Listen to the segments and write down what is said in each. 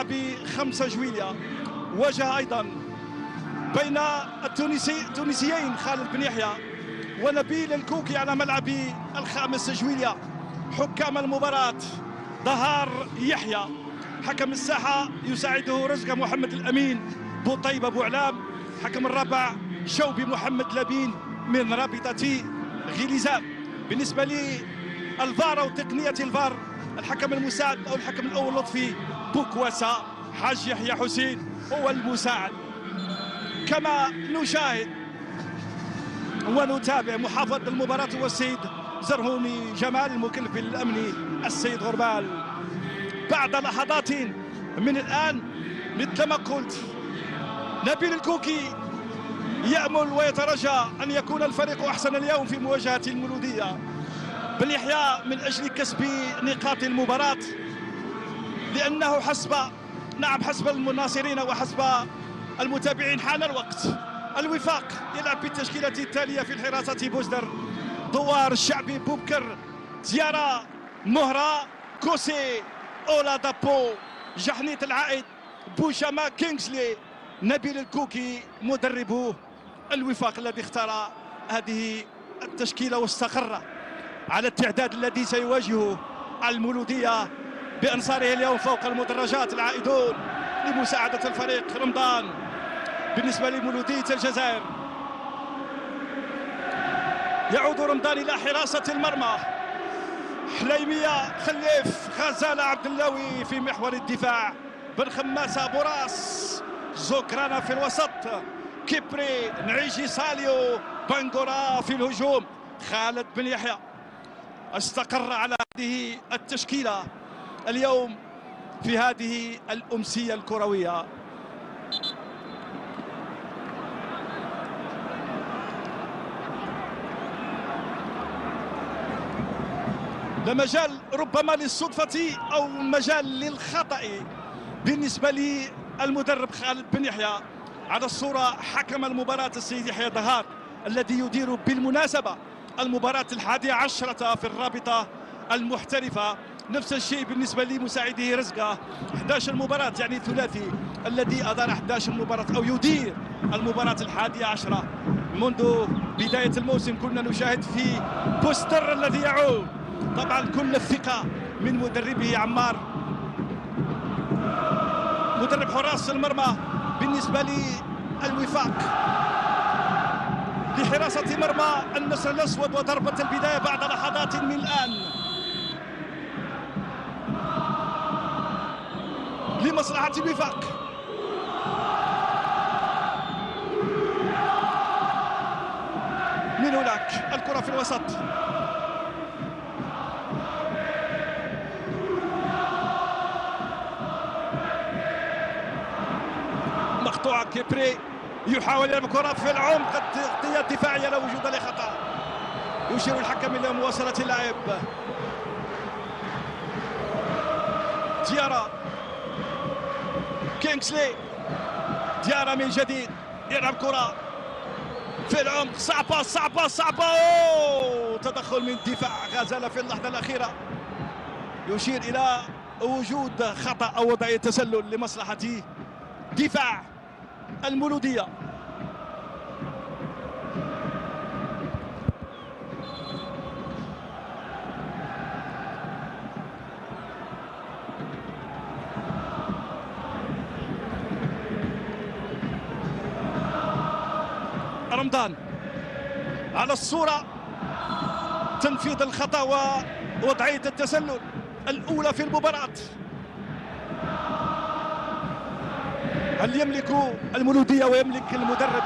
ب5 جويلية. واجه أيضا بين التونسيين خالد بن يحيى ونبيل الكوكي على ملعب 5 جويلية. حكام المباراة ظهار يحيى، حكم الساحة يساعده رزقة محمد الأمين بوطيب أبو علام، حكم الرابع شوبي محمد لبين من رابطة غليزان. بالنسبة للفار أو تقنية الفار، الحكم المساعد أو الحكم الأول لطفي بوكواسا، حاج يحيى حسين هو المساعد. كما نشاهد ونتابع محافظ المباراة هو السيد زرهوني جمال، المكلف بالأمن السيد غربال. بعد لحظات من الآن مثل ما قلت نبيل الكوكي يأمل ويترجى أن يكون الفريق أحسن اليوم في مواجهة المولودية بن يحيى من أجل كسب نقاط المباراة، لأنه حسب الناصرين وحسب المتابعين حان الوقت. الوفاق يلعب بالتشكيلة التالية: في الحراسة بوزدر، دوار الشعبي، بوبكر، زيارة، مهرة، كوسي، أولا دابو، جحنيت العائد، بوشاما، كينغسلي. نبيل الكوكي مدربه الوفاق الذي اختار هذه التشكيلة واستقر على التعداد الذي سيواجهه المولودية بأنصاره اليوم فوق المدرجات العائدون لمساعدة الفريق رمضان. بالنسبة لمولودية الجزائر يعود رمضان إلى حراسة المرمى: حليمية، خليف، غزالة، عبد اللاوي في محور الدفاع، بن خماسة، بوراس، زوكرانا في الوسط، كيبري، نعيشي، ساليو، بانغورا في الهجوم. خالد بن يحيى استقر على هذه التشكيلة اليوم في هذه الأمسية الكروية. لا مجال ربما للصدفة أو مجال للخطأ بالنسبة للمدرب خالد بن يحيى. على الصورة حكم المباراة السيد يحيى ظهار الذي يدير بالمناسبة المباراة 11 في الرابطة المحترفة. نفس الشيء بالنسبة لمساعده رزقة. 11 مباراة يعني ثلاثي الذي أدار 11 مباراة أو يدير المباراة 11 منذ بداية الموسم. كنا نشاهد في بوستر الذي يعود طبعا كل الثقة من مدربه عمار مدرب حراس المرمى. بالنسبة للوفاق لحراسة مرمى النسر الأسود وضربة البداية بعد لحظات من الآن لمصلحة الوفاق. من هناك الكرة في الوسط، مقطوعة، كيبري يحاول يلعب كرة في العمق، تغطية دفاعية لا وجود لخطأ. يشير الحكم إلى مواصلة اللاعب. ديارا، كينغسلي، ديارا من جديد يلعب كرة في العمق، صعبة. أوه، تدخل من دفاع غزالة في اللحظة الأخيرة يشير إلى وجود خطأ أو وضعية تسلل لمصلحة دفاع المولودية. رمضان على الصورة، تنفيذ الخطأ ووضعية التسلل الأولى في المباراة. هل يملك المولودية ويملك المدرب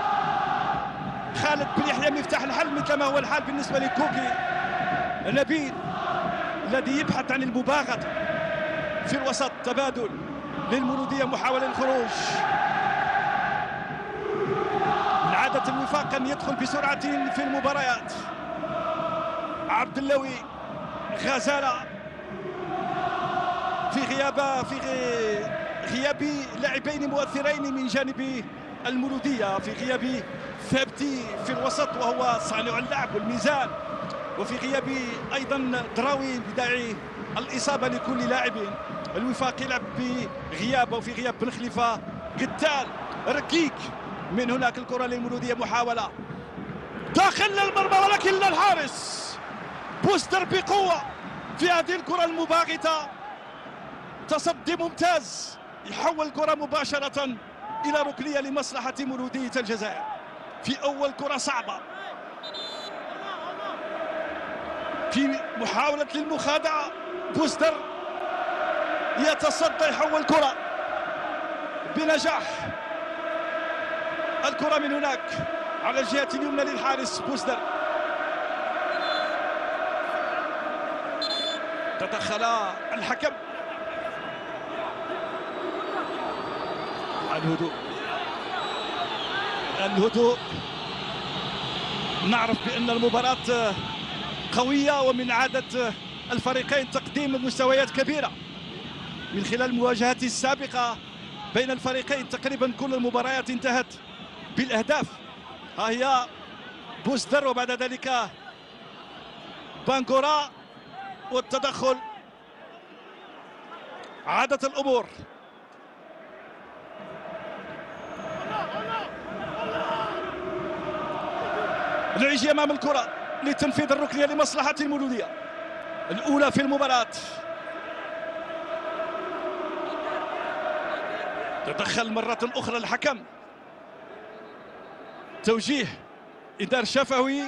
خالد بن يحيى مفتاح الحل مثل ما هو الحال بالنسبة لكوكي نبيل الذي يبحث عن المباغتة في الوسط؟ تبادل للمولودية، محاولة للخروج. من عادة الوفاق أن يدخل بسرعة في المباريات. عبد اللاوي، غزالة في غياب لاعبين مؤثرين من جانب المولودية، في غياب ثابتي في الوسط وهو صانع اللعب والميزان، وفي غياب أيضا دراوي بداعي الإصابة لكل لاعب. الوفاق يلعب بغياب أو في غياب بن خليفة. قتال ركيك من هناك، الكرة للمولودية، محاولة داخل المرمى ولكن الحارس بوستر بقوة في هذه الكرة المباغتة. تصدي ممتاز، يحول الكرة مباشرة إلى ركنية لمصلحة مولودية الجزائر في أول كرة صعبة، في محاولة للمخادعة. بوستر يتصدى، يحول الكرة بنجاح. الكرة من هناك على الجهة اليمنى للحارس بوستر. تدخل الحكم. الهدوء. نعرف بأن المباراة قوية، ومن عادة الفريقين تقديم مستويات كبيرة من خلال المواجهات السابقة بين الفريقين. تقريبا كل المباريات انتهت بالأهداف. ها هي بوستر وبعد ذلك بانغورا، والتدخل عادت الأمور. العيجي أمام الكرة لتنفيذ الركنية لمصلحة المولودية الأولى في المباراة. تدخل مرة أخرى الحكم، توجيه إدار شفوي.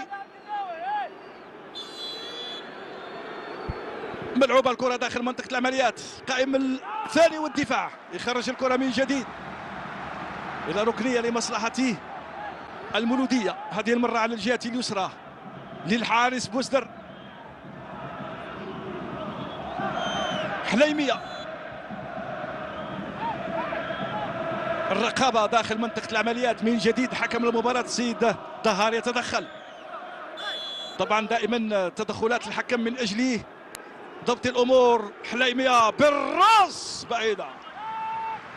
ملعوبة الكرة داخل منطقة العمليات، قائم الثاني والدفاع يخرج الكرة من جديد إلى ركنية لمصلحة المولودية، هذه المرة على الجهة اليسرى للحارس بوستر. حليمية، الرقابة داخل منطقة العمليات من جديد. حكم المباراة السيد دهار يتدخل. طبعا دائما تدخلات الحكم من أجل ضبط الأمور. حليمية بالراس، بعيدة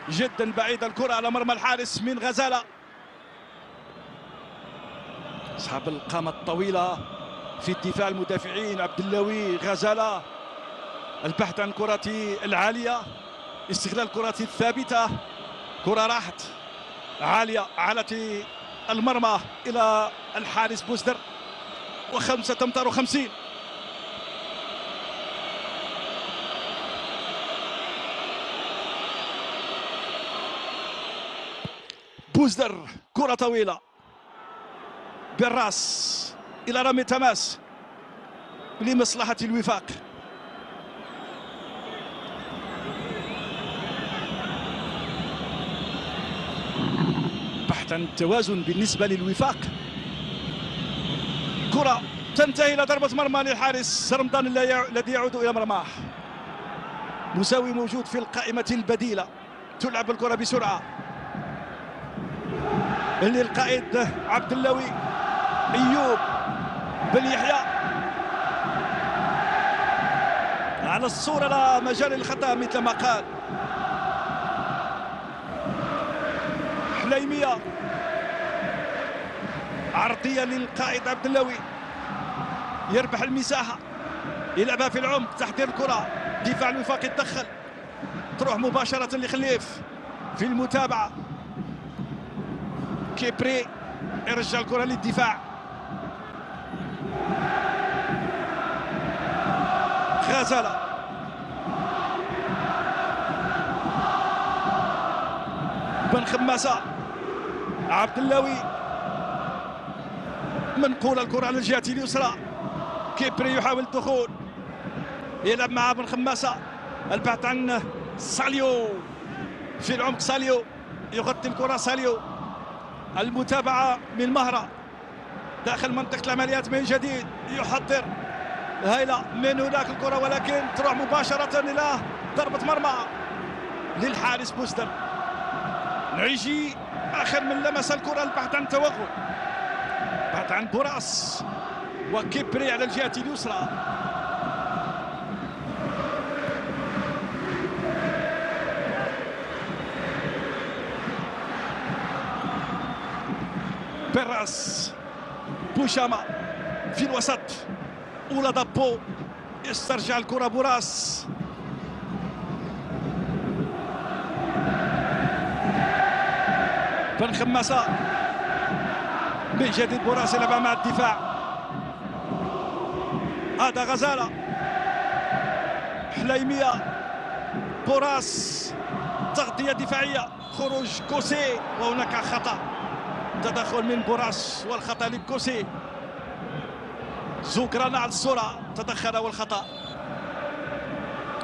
جدا، بعيدة الكرة على مرمى الحارس من غزالة. أصحاب القامة الطويلة في الدفاع، المدافعين عبد اللوي، غزالة، البحث عن الكرة العالية، استغلال الكرة الثابتة. كرة راحت عالية على المرمى إلى الحارس بوستر، و5 أمتار و50. بوستر كرة طويلة بالراس إلى رمي تماس لمصلحة الوفاق. بحث عن التوازن بالنسبة للوفاق. كرة تنتهي إلى ضربة مرمى للحارس رمضان الذي يعود إلى مرماه. مساوي موجود في القائمة البديلة. تلعب الكرة بسرعة للقائد عبد اللوي. أيوب بن يحيى على الصورة، لا مجال للخطأ مثل ما قال حليمية. عرضية للقائد عبد اللوي، يربح المساحة، يلعبها في العمق، تحضير الكرة، دفاع الوفاق يتدخل، تروح مباشرة لخليف في المتابعة. كيبري يرجع الكرة للدفاع. غزالة، بن خماسة، عبد اللوي، منقول الكرة على الجهة اليسرى. كيبري يحاول الدخول، يلعب مع بن خماسة، البحث عن ساليو في العمق. ساليو يغطي الكرة، ساليو المتابعة من مهرة داخل منطقة العمليات من جديد، يحضر هايلة من هناك الكرة، ولكن تروح مباشرة إلى ضربة مرمى للحارس بوستر. نعيجي آخر من لمس الكرة، البحث عن توغل، البحث عن براس، وكيبري على الجهة اليسرى. براس، بوشاما في الوسط، أولا دابو يسترجع الكرة. براس بن خماسة من جديد. بوراس يلعب مع الدفاع. هذا غزالة، حليمية، بوراس، تغطية دفاعية، خروج كوسي وهناك خطأ. تدخل من بوراس والخطأ لكوسي. زوكرانا على الصورة، تدخل والخطأ.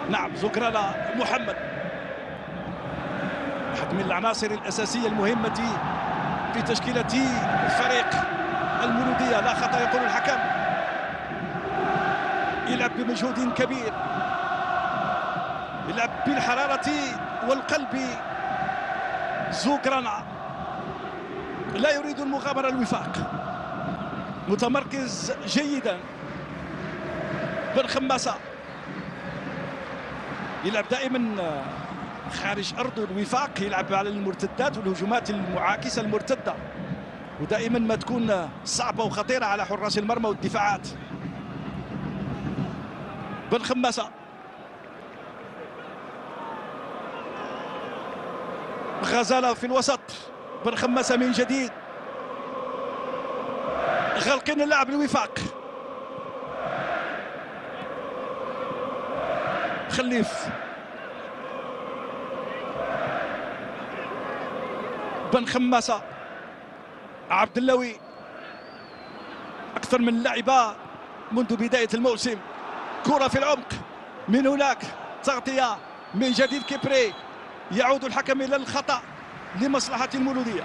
نعم زوكرانا محمد واحد من العناصر الأساسية المهمة في تشكيلة فريق المولودية. لا خطأ يقول الحكم. يلعب بمجهود كبير، يلعب بالحرارة والقلب. زوكرانا لا يريد المغامرة، الوفاق، متمركز جيدا. بن خماسة يلعب دائما خارج أرضه. الوفاق يلعب على المرتدات والهجمات المعاكسة المرتدة، ودائما ما تكون صعبة وخطيرة على حراس المرمى والدفاعات. بن خماسة، غزالة في الوسط. بن خماسة من جديد، غلقين اللاعب الوفاق. خليف، بن خماسة، عبد اللوي. أكثر من لعبة منذ بداية الموسم. كرة في العمق، من هناك تغطية من جديد. كيبري، يعود الحكم إلى الخطأ لمصلحة المولودية.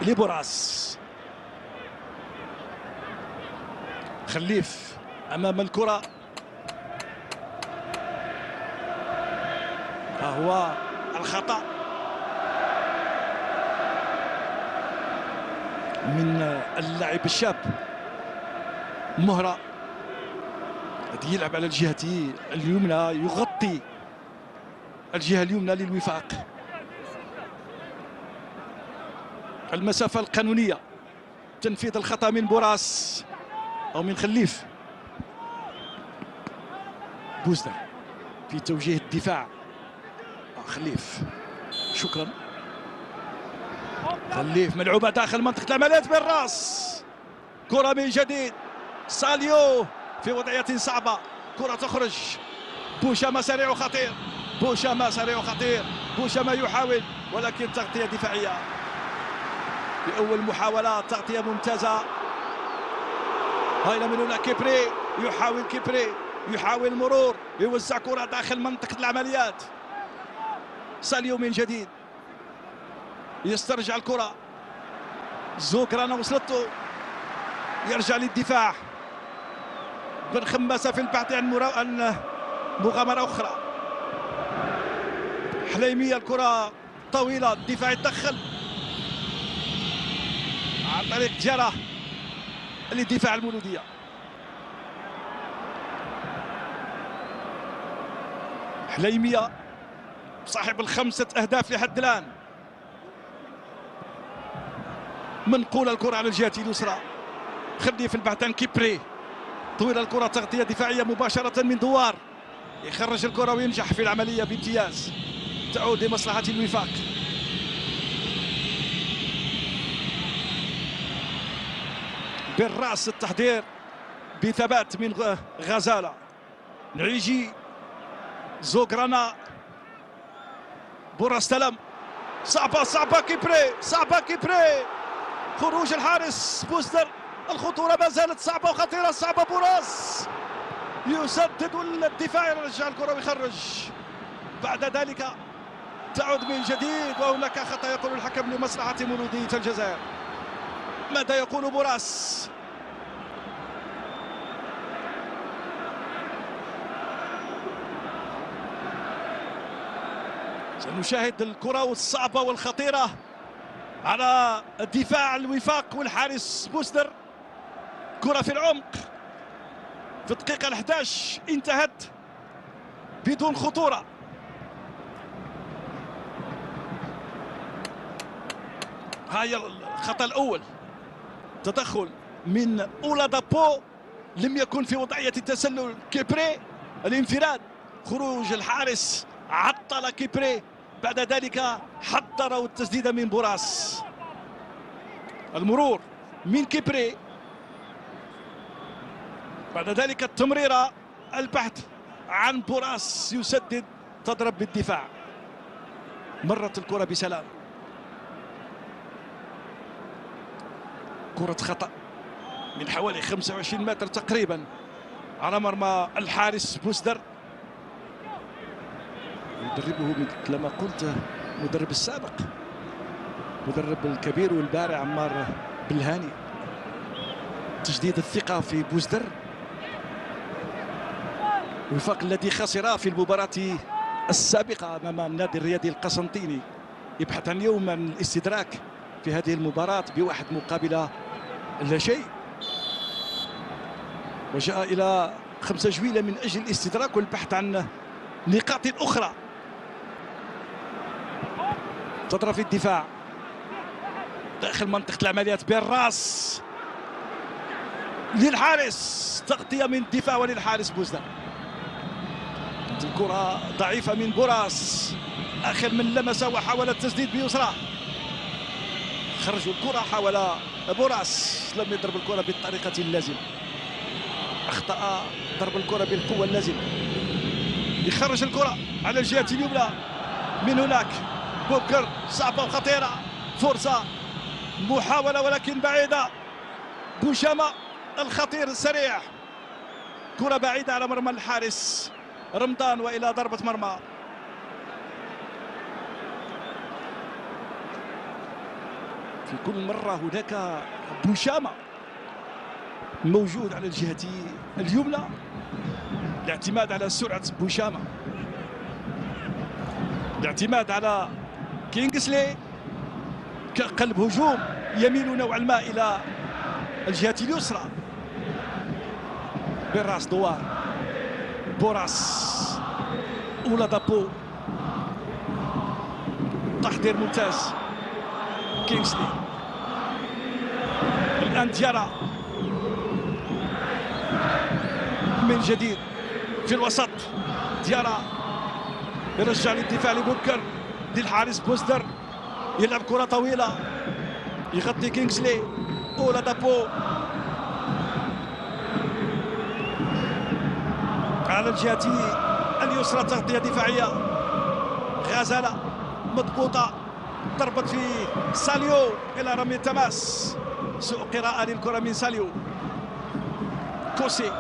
لبوراس، خليف أمام الكرة. ها هو الخطأ من اللاعب الشاب مهرة. يلعب على الجهة اليمنى، يغطي الجهة اليمنى للوفاق. المسافة القانونية، تنفيذ الخطأ من بوراس أو من خليف. بوزدر في توجيه الدفاع. خليف، شكرا. خليف، ملعوبة داخل منطقة العمليات بالراس. كرة من جديد، ساليو في وضعية صعبة. كرة تخرج. بوشاما سريع خطير، بوشاما سريع خطير. بوشاما يحاول ولكن تغطية دفاعية. في أول محاولة تغطية ممتازة. هايلا من هنا كيبري، يحاول كيبري، يحاول المرور، يوزع كرة داخل منطقة العمليات. ساليو من جديد، يسترجع الكرة. زوكرانا وصلته، يرجع للدفاع. بن خماسة في البحث عن مغامرة أخرى. حليمية، الكرة طويلة، الدفاع يتدخل عن طريق جرة للدفاع المولودية. حليمية صاحب ال5 أهداف لحد الآن. منقول الكرة على الجهة اليسرى. خليه في البحث عن كيبري، طويل الكرة، تغطية دفاعية مباشرة من دوار. يخرج الكرة وينجح في العملية بامتياز. تعود لمصلحة الوفاق. بالرأس التحضير بثبات من غزالة. نعيجي، زوكرانا، بوراس استلم. صعبة كيبري، صعبة كيبري. خروج الحارس بوزدر. الخطورة ما زالت صعبة وخطيرة. صعبة بوراس، يسدد الدفاع، يرجع الكرة ويخرج. بعد ذلك تعود من جديد وهناك خطأ يقول الحكم لمصلحة مولودية الجزائر. ماذا يقول بوراس؟ سنشاهد الكرة الصعبة والخطيرة على الدفاع الوفاق والحارس بوزدر. كرة في العمق في الدقيقة 11 انتهت بدون خطورة. هاي الخطأ الأول، تدخل من أولادابو، لم يكن في وضعية التسلل. كيبري، الانفراد، خروج الحارس عطل كيبري بعد ذلك حضروا التسديده من بوراس، المرور من كيبري، بعد ذلك التمريره، البحث عن بوراس يسدد، تضرب بالدفاع، مرت الكره بسلام. كره خطا من حوالي 25 متر تقريبا على مرمى الحارس بوسدر، مدربه مثل ما قلت مدرب السابق، مدرب الكبير والبارع عمار بالهاني. تجديد الثقة في بوسدر، الوفاق الذي خسر في المباراة السابقة أمام النادي الرياضي القسنطيني يبحث عن يوم عن الاستدراك في هذه المباراة بواحد مقابل لا شيء، وجاء إلى 5 جويلة من أجل الاستدراك والبحث عن نقاط أخرى. تضرب في الدفاع داخل منطقة العمليات بالراس للحارس، تغطية من الدفاع وللحارس بوسدر. الكرة ضعيفة من بوراس، آخر من لمسه وحاول التسديد بيسرى، خرجوا الكرة، حاول بوراس لم يضرب الكرة بالطريقة اللازمة، أخطأ ضرب الكرة بالقوة اللازمة، يخرج الكرة على الجهة اليمنى، من هناك بوبكر، صعبة وخطيرة، فرصة، محاولة ولكن بعيدة، بوشامة الخطير السريع، كرة بعيدة على مرمى الحارس رمضان وإلى ضربة مرمى. في كل مرة هناك بوشامة موجود على الجهة اليمنى، الاعتماد على سرعة بوشامة، الاعتماد على كينغسلي كقلب هجوم يميل نوعا ما إلى الجهة اليسرى. بالراس دوار، بوراس، أولادابو، تحضير ممتاز، كينغسلي، الآن ديارا من جديد في الوسط، ديارا يرجع للدفاع لبوبكر، للحارس بوسدر، يلعب كرة طويلة، يغطي كينغسلي، أولادابو على الجهة اليسرى، تغطية دفاعية، غزالة مضبوطة، ضربت في ساليو إلى رمي التماس، سوء قراءة للكرة من ساليو، كوسي،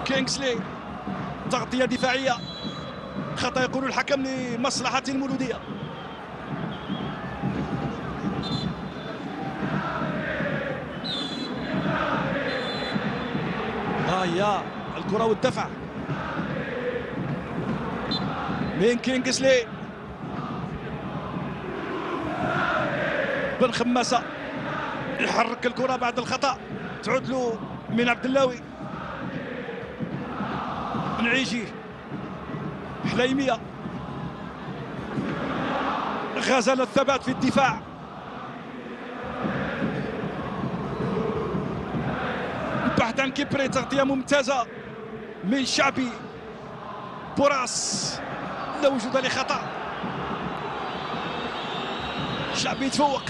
كينغسلي، تغطية دفاعية، خطأ يقول الحكم لمصلحة المولودية. هيا الكرة والدفع من كينغسلي، بن خماسة يحرك الكرة بعد الخطأ، تعود له من عبد اللاوي، نعيجي، حليمية، غزل الثبات في الدفاع، البحث عن كيبري، تغطية ممتازة من شعبي، بوراس لا وجود لخطأ، شعبي يتفوق،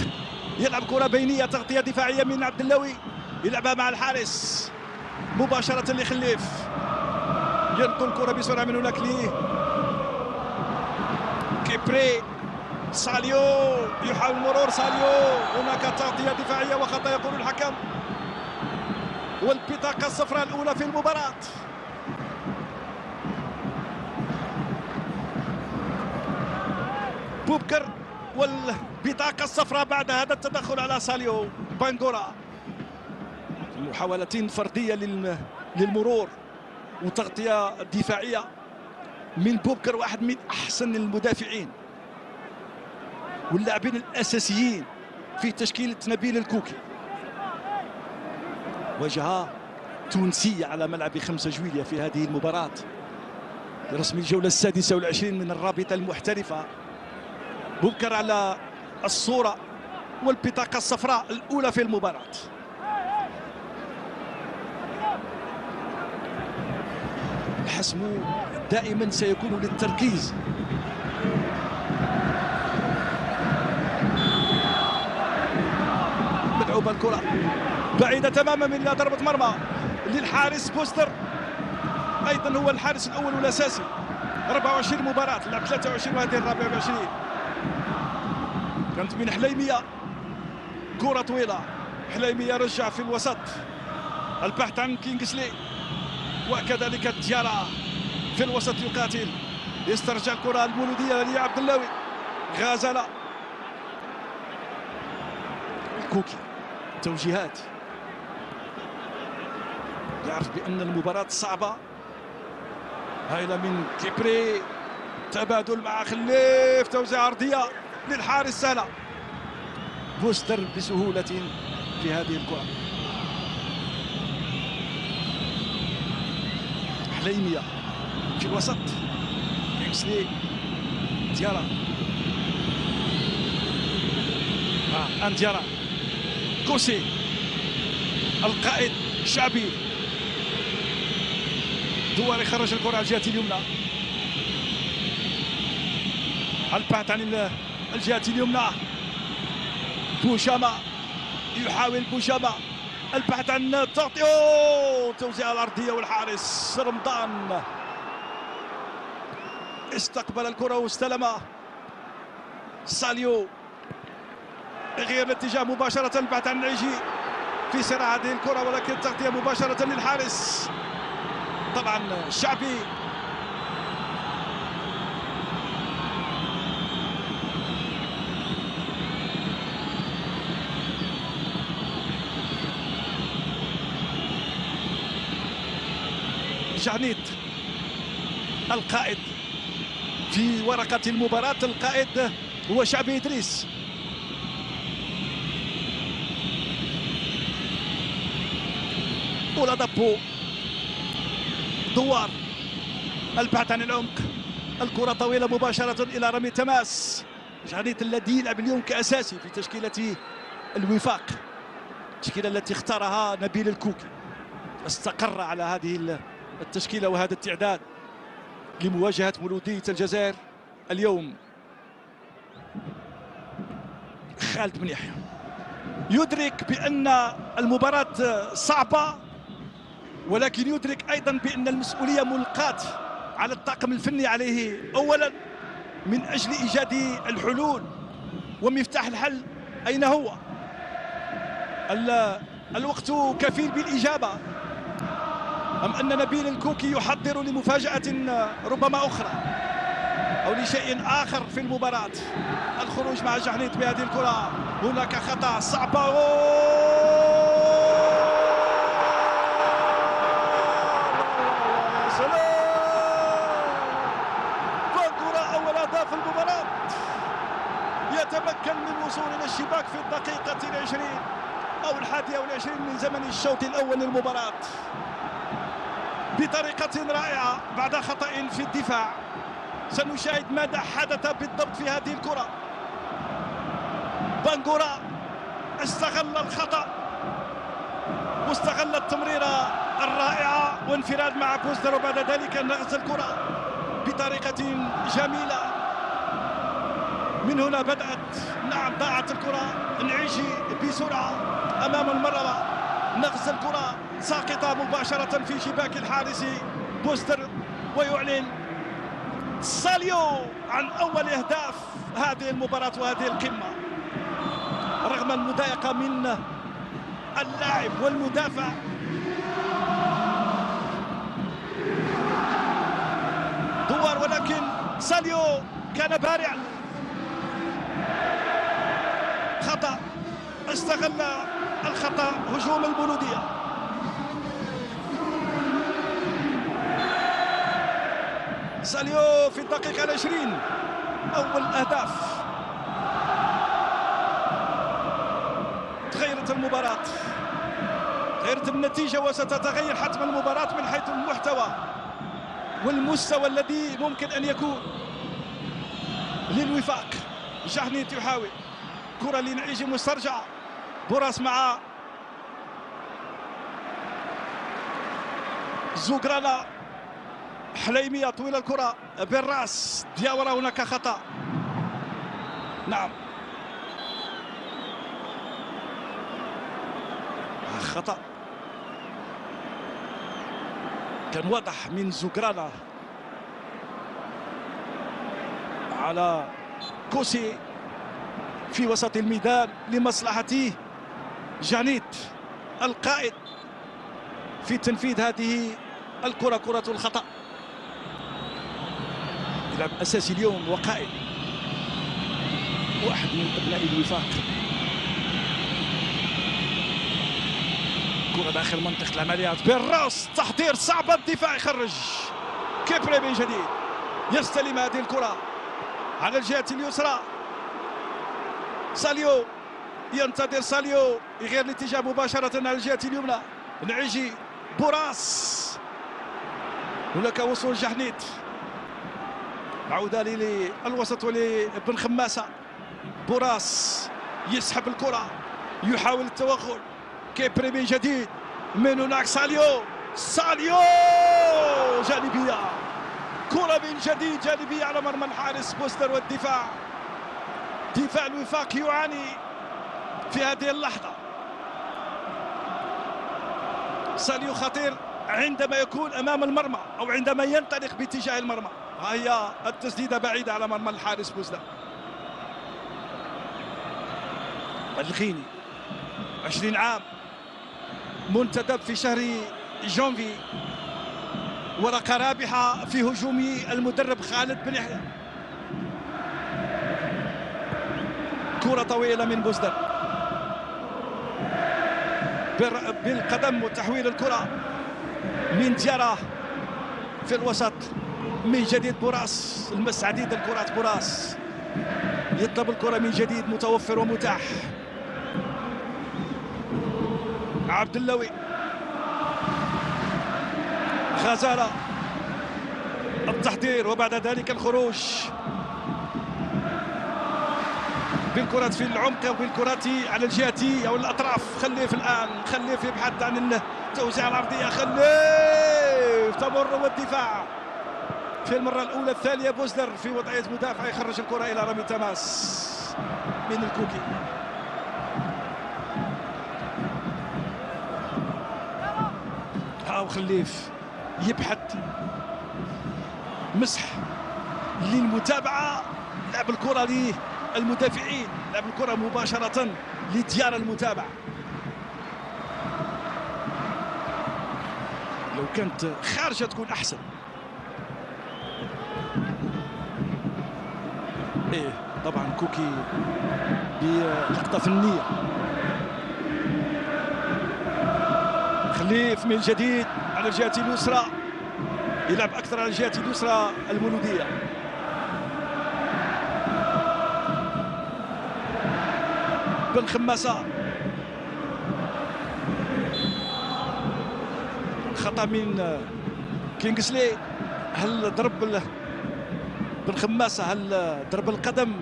يلعب كرة بينية، تغطية دفاعية من عبد اللاوي، يلعبها مع الحارس مباشرة لخليف، ينقل الكرة بسرعة من هناك ليه كيبري، ساليو يحاول مرور ساليو، هناك تغطية دفاعية وخطأ يقول الحكم، والبطاقة الصفراء الأولى في المباراة. بوبكر والبطاقة الصفراء بعد هذا التدخل على ساليو بانغورا، محاولتين فردية للمرور وتغطية دفاعية من بوبكر، واحد من أحسن المدافعين واللاعبين الأساسيين في تشكيلة نبيل الكوكي. واجهة تونسية على ملعب 5 جويلية في هذه المباراة برسم الجولة 26 من الرابطة المحترفة. بوبكر على الصورة والبطاقة الصفراء الأولى في المباراة. الحسم دائما سيكون للتركيز. ملعوبة الكرة بعيدة تماما من ضربة مرمى للحارس بوستر، أيضا هو الحارس الأول والأساسي. 24 مباراة، لعب 23 وهذه 24. كانت من حليمية، كرة طويلة، حليمية رجع في الوسط، البحث عن كينغسلي وكذلك ديارا في الوسط يقاتل، يسترجع الكرة المولودية لعبد اللاوي، غازلة، الكوكي، توجيهات، يعرف بأن المباراة صعبة. هايلة من كيبري، تبادل مع خليف، توزيع عرضية للحارس سهلة، بوستر بسهولة في هذه الكرة. حليمية في الوسط، كينغسلي، ديارا، ديارا، كوسي، القائد شعبي، دوار يخرج الكرة على الجهة اليمنى، البحث عن الجهة اليمنى، بوشامة يحاول، بوشامة البحث عن التغطية، توزيع الأرضية والحارس رمضان استقبل الكرة واستلمها. ساليو غير الاتجاه مباشرة، البحث عن العيجي في صراع هذه الكرة، ولكن التغطية مباشرة للحارس طبعا الشعبي. جعنيت القائد في ورقة المباراة، القائد هو شعبي إدريس. ولادابو، دوار، البحث عن العمق، الكرة طويلة مباشرة إلى رمي التماس. جعنيت الذي يلعب اليوم كأساسي في تشكيلة الوفاق، التشكيلة التي اختارها نبيل الكوكي، استقر على هذه التشكيلة وهذا التعداد لمواجهة مولودية الجزائر اليوم. خالد بن يحيى يدرك بأن المباراة صعبة، ولكن يدرك أيضا بأن المسؤولية ملقاة على الطاقم الفني عليه أولا من أجل إيجاد الحلول، ومفتاح الحل أين هو؟ الوقت كفيل بالإجابة، أم أن نبيل الكوكي يحضر لمفاجأة ربما أخرى أو لشيء آخر في المباراة؟ الخروج مع جحنيت بهذه الكرة، هناك خطأ صعب، أول أهداف المباراة، يتمكن من الوصول إلى الشباك في الدقيقة 20 أو 21 من زمن الشوط الأول للمباراة بطريقة رائعة بعد خطأ في الدفاع. سنشاهد ماذا حدث بالضبط في هذه الكرة. بانغورا استغل الخطأ واستغل التمريرة الرائعة وانفراد مع بوستر، وبعد ذلك نغز الكرة بطريقة جميلة. من هنا بدأت، نعم ضاعت الكرة، نعيشي بسرعة أمام المرمى، نغز الكرة ساقطة مباشرة في شباك الحارس بوستر، ويعلن ساليو عن أول أهداف هذه المباراة وهذه القمة. رغم المضايقة من اللاعب والمدافع، دوار، ولكن ساليو كان بارع، خطأ، استغل الخطأ هجوم المولودية. ساليو في الدقيقة 20 أول أهداف. تغيرت المباراة، تغيرت النتيجة، وستتغير حتما المباراة من حيث المحتوى والمستوى الذي ممكن أن يكون للوفاق. جحنيت يحاول، كرة لنعيجي مسترجعة، براس مع زوغرانا، حليمية طويل الكرة بالراس دياورا، هناك خطأ. نعم خطأ كان واضح من زوغرانا على كوسي في وسط الميدان لمصلحته. جانيت القائد في تنفيذ هذه الكرة، كرة الخطأ. يلعب أساسي اليوم وقائد، واحد من أبناء الوفاق. كرة داخل منطقة العمليات بالراس، تحضير صعبة، الدفاع يخرج. كيبري من جديد يستلم هذه الكرة على الجهة اليسرى. ساليو ينتظر، ساليو يغير الاتجاه مباشرة على الجهة اليمنى. نعيجي بوراس، هناك وصول جحنيت، عودة للوسط ولبن خماسة. بوراس يسحب الكرة، يحاول التوغل. كيبري من جديد، من هناك ساليو، ساليو جانبية، كرة من جديد جانبية على مرمى الحارس بوستر. والدفاع، دفاع الوفاق يعاني في هذه اللحظة. ساليو خطير عندما يكون أمام المرمى أو عندما ينطلق باتجاه المرمى. ها هي التسديدة بعيدة على مرمى الحارس بوستر. الغيني 20 عام، منتدب في شهر جونفي، ورقة رابحة في هجوم المدرب خالد بن يحيى. كرة طويلة من بوزدر بالقدم وتحويل الكرة من ديارة في الوسط. من جديد بوراس، المس عديد الكرات. بوراس يطلب الكرة من جديد، متوفر ومتاح. عبد اللوي، غزالة، التحضير وبعد ذلك الخروج بالكرات في العمق وبالكرات على الجهة او الاطراف. خليف الان، خليف يبحث عن التوزيع العرضية. خليف تمر، والدفاع في المرة الأولى الثانية. بوزدر في وضعية مدافع، يخرج الكرة إلى رمي تماس من الكوكي. خليف يبحث مسح للمتابعة، لعب الكرة للمدافعين، لعب الكرة مباشرة لديار المتابعة. لو كانت خارجة تكون أحسن. إيه طبعا كوكي بلقطة فنية. خليف من جديد على الجهة اليسرى، يلعب أكثر على الجهة اليسرى المولودية. بن خماسة، خطأ من كينغسلي. هل ضرب بن خماسة، هل ضرب القدم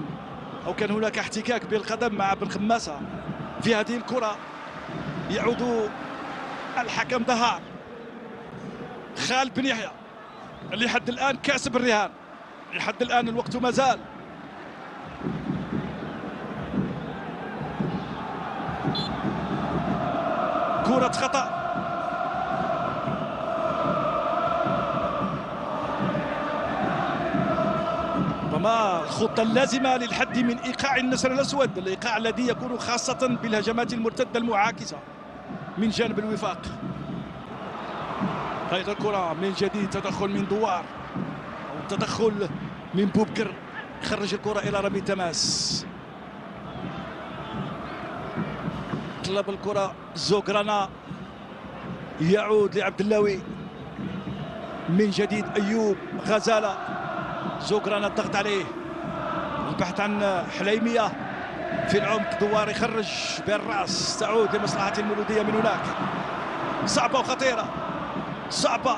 أو كان هناك احتكاك بالقدم مع بن خماسة في هذه الكرة؟ يعود الحكم دهار خالد بن يحيى اللي لحد الآن كاسب الرهان، لحد الآن الوقت ما زال. كرة خطأ، ربما الخطة اللازمة للحد من إيقاع النسر الأسود، الإيقاع الذي يكون خاصة بالهجمات المرتدة المعاكسة من جانب الوفاق. هذه الكرة من جديد، تدخل من دوار أو تدخل من بوبكر، خرج الكرة إلى رمي تماس. طلب الكرة زوغرانا، يعود لعبد اللوي من جديد. أيوب، غزالة، زوغرانا الضغط عليه، البحث عن حليمية في العمق. دوار يخرج بالراس، تعود لمصلحة المولودية من هناك. صعبة وخطيرة، صعبة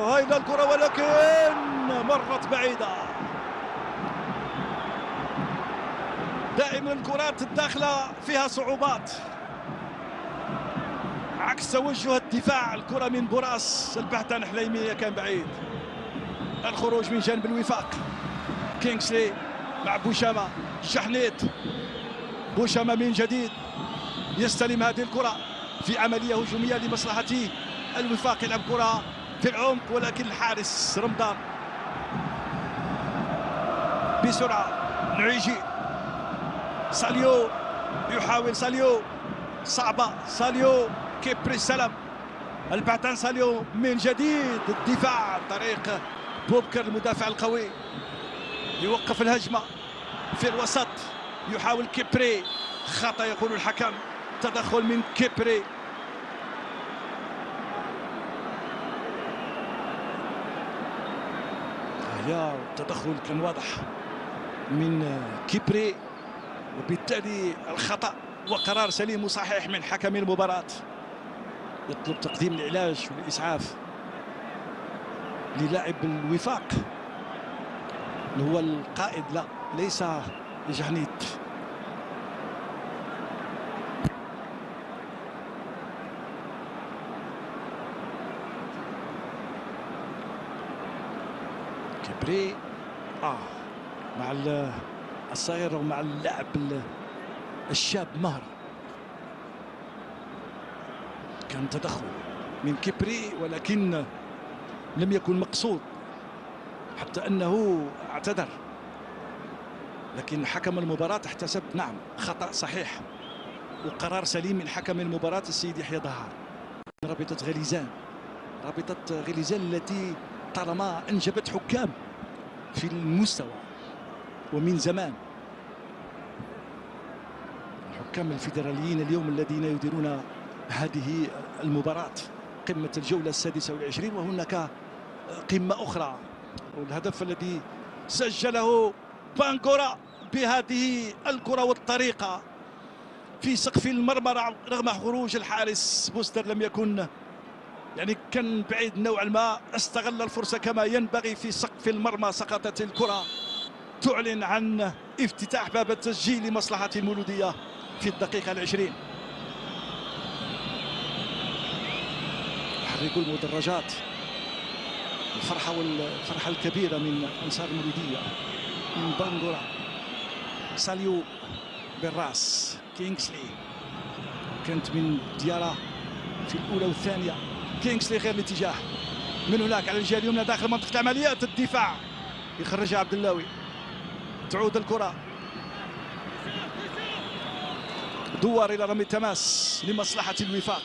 هاي الكرة، ولكن مرت بعيدة. دائما الكرات الداخلة فيها صعوبات. عكس توجه الدفاع. الكرة من براس البحث عن حليمية كان بعيد. الخروج من جانب الوفاق. كينغسلي مع بوشامة. شحنيت. بوشامة من جديد يستلم هذه الكرة في عملية هجومية لمصلحة الوفاق. يلعب كرة في العمق ولكن الحارس رمضان بسرعة. نعيجي. ساليو يحاول. ساليو صعبة. ساليو كيبري السلام. البحث عن ساليو من جديد. الدفاع عن طريق بوبكر المدافع القوي. يوقف الهجمة في الوسط. يحاول كيبري. خطأ يقول الحكم. تدخل من كيبري. يا التدخل كان واضح من كيبري وبالتالي الخطأ وقرار سليم وصحيح من حكم المباراة. يطلب تقديم العلاج والإسعاف للاعب الوفاق اللي هو القائد. لا ليس جهنيت. كيبري مع الصغير ومع اللاعب الشاب مهر. كان تدخل من كيبري ولكن لم يكن مقصود حتى أنه اعتذر، لكن حكم المباراة احتسب نعم خطأ صحيح وقرار سليم من حكم المباراة السيد يحيى ظهار. رابطة غليزان، رابطة غليزان التي طالما أنجبت حكام في المستوى ومن زمان. الحكام الفيدراليين اليوم الذين يديرون هذه المباراة قمة الجولة 26 وهناك قمة أخرى. والهدف الذي سجله بانغورا بهذه الكرة والطريقة في سقف المرمى رغم خروج الحارس بوستر لم يكن يعني كان بعيد نوعا ما. استغل الفرصة كما ينبغي في سقف المرمى. سقطت الكرة تعلن عن افتتاح باب التسجيل لمصلحة المولودية في الدقيقة 20. يحركوا المدرجات. الفرحة الكبيرة من أنصار المولودية من بانغورا. ساليو بالراس. كينغسلي كانت من ديارة في الأولى والثانية. كينغسلي غير الاتجاه من هناك على الجهة اليمنى داخل منطقة العمليات. الدفاع يخرجها عبد اللاوي. تعود الكرة. دوار إلى رمي التماس لمصلحة الوفاق.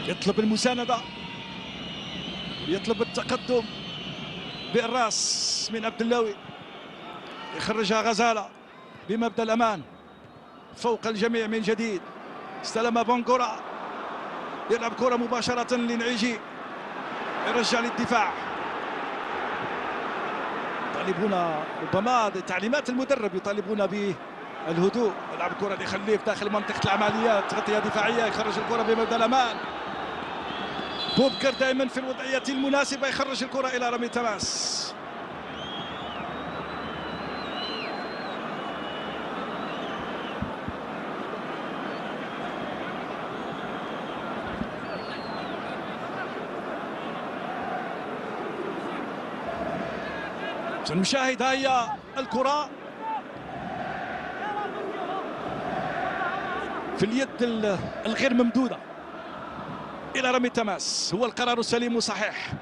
يطلب المساندة، يطلب التقدم بالراس من عبد اللاوي. يخرجها غزالة بمبدأ الأمان فوق الجميع من جديد. استلم بانغورا. يلعب كرة مباشرة لنعيجي. يرجع للدفاع. يطالبون ربما تعليمات المدرب يطالبون بالهدوء. يلعب كرة لخليف داخل منطقة العمليات. تغطية دفاعية. يخرج الكرة بمبدأ الأمان. بوبكر دائما في الوضعية المناسبة. يخرج الكرة إلى رمي تماس. سنشاهد هي الكرة في اليد الغير ممدودة إلى رمي التماس. هو القرار السليم وصحيح.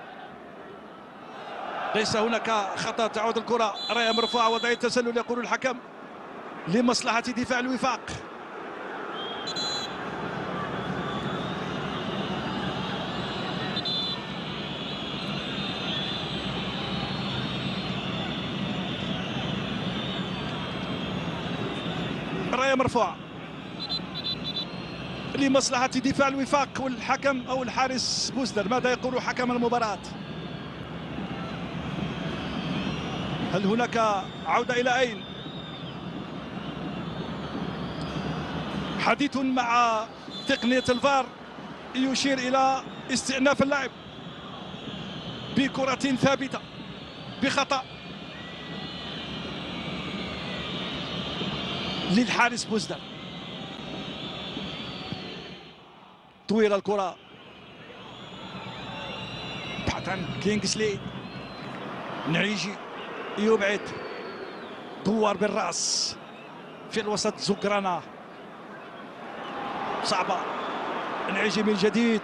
ليس هناك خطأ. تعود الكرة راية مرفوعة. وضعية تسلل يقول الحكم لمصلحة دفاع الوفاق. راية مرفوعة لمصلحة دفاع الوفاق. والحكم أو الحارس بوزدر ماذا يقول حكم المباراة؟ هل هناك عودة إلى أين؟ حديث مع تقنية الفار يشير إلى استئناف اللعب بكرة ثابتة بخطأ للحارس بوزدر. طويله الكره بحث عن كينغسلي، نعيجي يبعد، دوار بالراس في الوسط، زوكرانا صعبه، نعيجي من جديد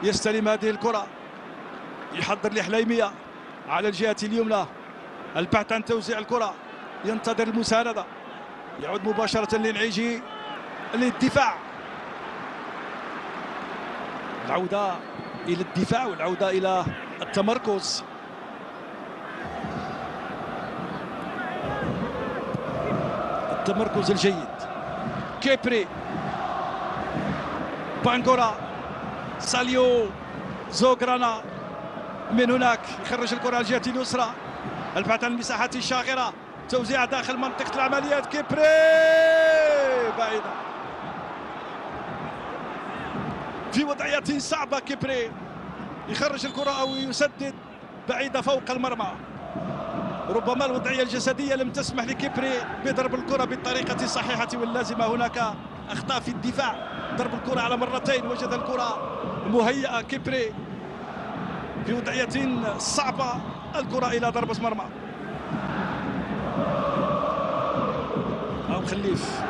يستلم هذه الكره، يحضر لحليميه على الجهه اليمنى، البحث عن توزيع الكره، ينتظر المسانده، يعود مباشره لنعيجي للدفاع، العوده الى الدفاع والعوده الى التمركز. التمركز الجيد. كيبري، بانغورا، ساليو، زوغرانا، من هناك يخرج الكره على الجهه اليسرى، البحث عن المساحات الشاغره، توزيع داخل منطقه العمليات، كيبري بعيده في وضعية صعبة، كيبري يخرج الكرة أو يسدد بعيدة فوق المرمى، ربما الوضعية الجسدية لم تسمح لكيبري بضرب الكرة بالطريقة الصحيحة واللازمة. هناك أخطاء في الدفاع، ضرب الكرة على مرتين، وجد الكرة مهيئة، كيبري في وضعية صعبة، الكرة إلى ضربة مرمى. أو خليف،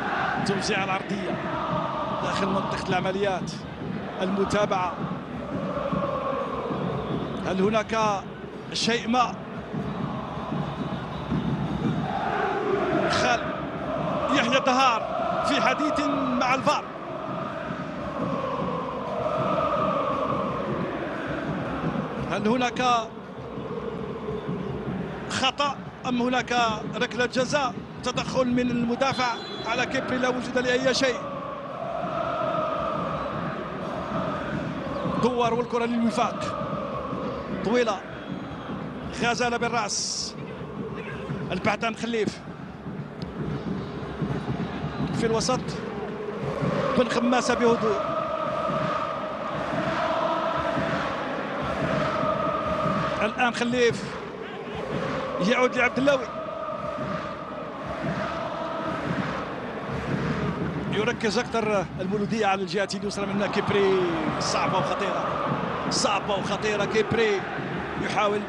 توزيع العرضية داخل منطقة العمليات، المتابعة، هل هناك شيء ما؟ خال يحيى دهار في حديث مع الفار. هل هناك خطأ أم هناك ركلة جزاء؟ تدخل من المدافع على كيبري، لا وجود لأي شيء. دوار والكرة للوفاق، طويلة، غزالة بالرأس، البحث عن خليف في الوسط، بن خماسة بهدوء، الآن خليف يعود لعبد اللوي، يركز أكثر المولودية على الجهة اليسرى منها. كيبري صعبة وخطيرة، صعبة وخطيرة، كيبري يحاول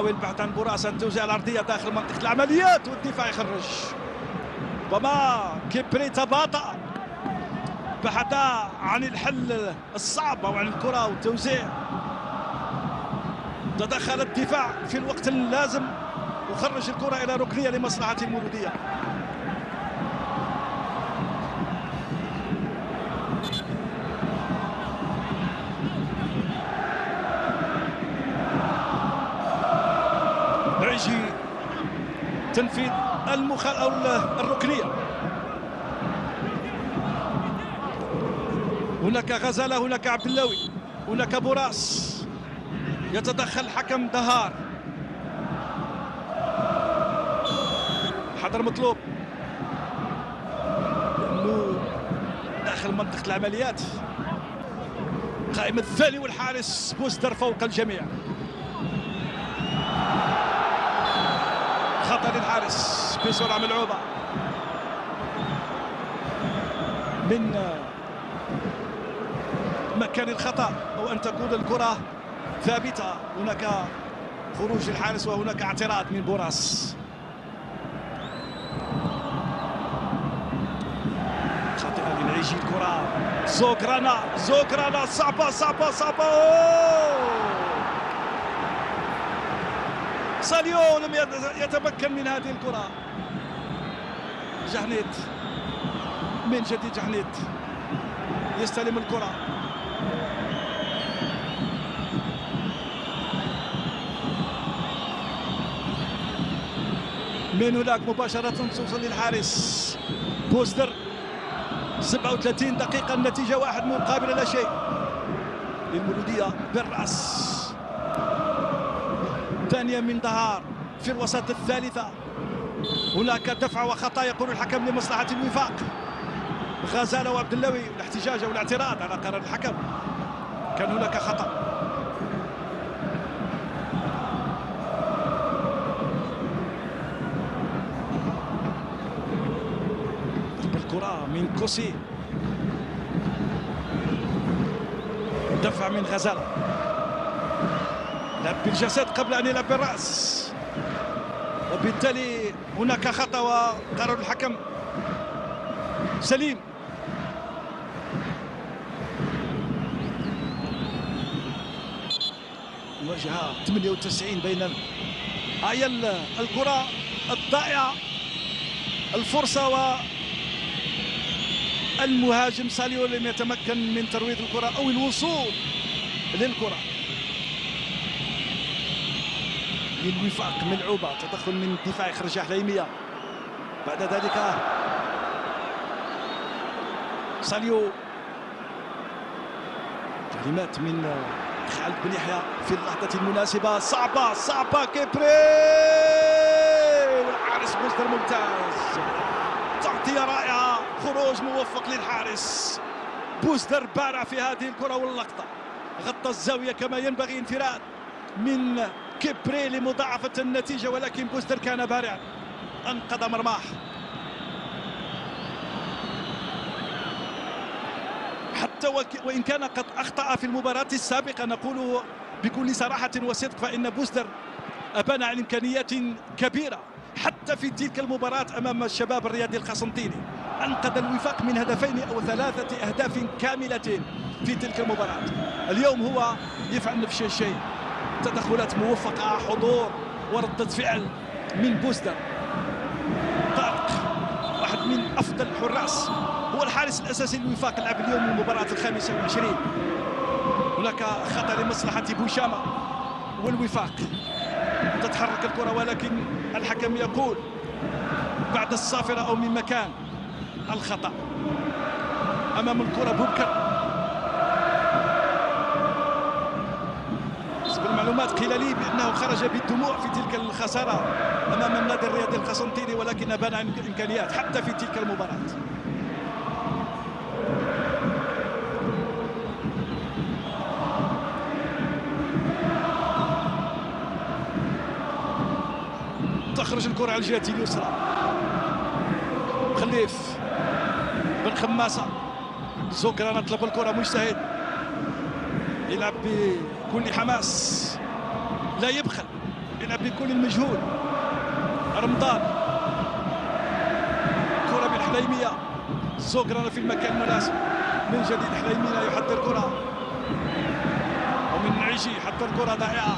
البحث عن براسة، توزيع الأرضية داخل منطقة العمليات والدفاع يخرج. ربما كيبري تباطأ، بحث عن الحل الصعب أو عن الكرة والتوزيع، تدخل الدفاع في الوقت اللازم وخرج الكرة إلى ركنية لمصلحة المولودية. نعيجي تنفيذ أو الركنية، هناك غزالة، هناك عبد اللوي، هناك براس، يتدخل حكم دهار، حضر مطلوب لأنه داخل منطقة العمليات، قائم الثاني والحارس بوزدر فوق الجميع. خطأ للحارس بسرعة ملعوبة من مكان الخطأ، أو أن تكون الكرة ثابتة. هناك خروج الحارس وهناك اعتراض من بوراس. خاطئة لنعيجي الكرة، زوكرانا صعبة. ساليو لم يتمكن من هذه الكرة. جحنيت من جديد، جحنيت يستلم الكرة، من هناك مباشرة توصل للحارس بوزدر. 37 دقيقة، النتيجة 1 مقابل لا شيء للمولودية بالرأس. ثانية من دهار في الوسط، الثالثة هناك دفع وخطأ يقول الحكم لمصلحة الوفاق. غزالة وعبد اللوي، الاحتجاج او الاعتراض على قرار الحكم، كان هناك خطأ. كرة من كوسي، دفع من غزالة، لعب بالجسد قبل أن يلعب بالرأس، وبالتالي هناك خطأ وقرار الحكم سليم. مواجهة 98 بين الكرة الضائعة، الفرصة والمهاجم ساليو لم يتمكن من ترويض الكرة أو الوصول للكرة. للوفاق ملعوبة، تدخل من الدفاع، يخرج حليمية. بعد ذلك ساليو، كلمات من خالد بن يحيى في اللحظة المناسبة. صعبة كيبري، والحارس بوزدر ممتاز، تغطية رائعة، خروج موفق للحارس بوزدر. بارع في هذه الكرة واللقطة، غطى الزاوية كما ينبغي. انفراد من كيبري لمضاعفة النتيجة، ولكن بوزدر كان بارعا، أنقذ مرماه. حتى وإن كان قد أخطأ في المباراة السابقة، نقول بكل صراحة وصدق، فإن بوزدر أبان عن إمكانيات كبيرة حتى في تلك المباراة أمام الشباب الرياضي القسنطيني. أنقذ الوفاق من هدفين أو 3 أهداف كاملة في تلك المباراة. اليوم هو يفعل نفس الشيء، تدخلات موفقة، حضور وردة فعل من بوزدر. طارق واحد من أفضل الحراس، هو الحارس الأساسي للوفاق، لعب اليوم المباراة 25. هناك خطأ لمصلحة بوشامة والوفاق، تتحرك الكرة، ولكن الحكم يقول بعد الصافرة أو من مكان الخطأ. أمام الكرة بوبكر. حسب المعلومات قيل لي بأنه خرج بالدموع في تلك الخسارة أمام النادي الرياضي القسنطيني، ولكن أبان عن الإمكانيات حتى في تلك المباراة. تخرج الكرة على الجهة اليسرى، خليف بن خماسة، زوكران طلب الكرة، مجتهد، يلعب بكل حماس، لا يبخل، يلعب بكل المجهود. رمضان، كرة من حليمية، زوكران في المكان المناسب، من جديد حليمية يحضر كرة، ومن عيشي يحضر كرة ضائعة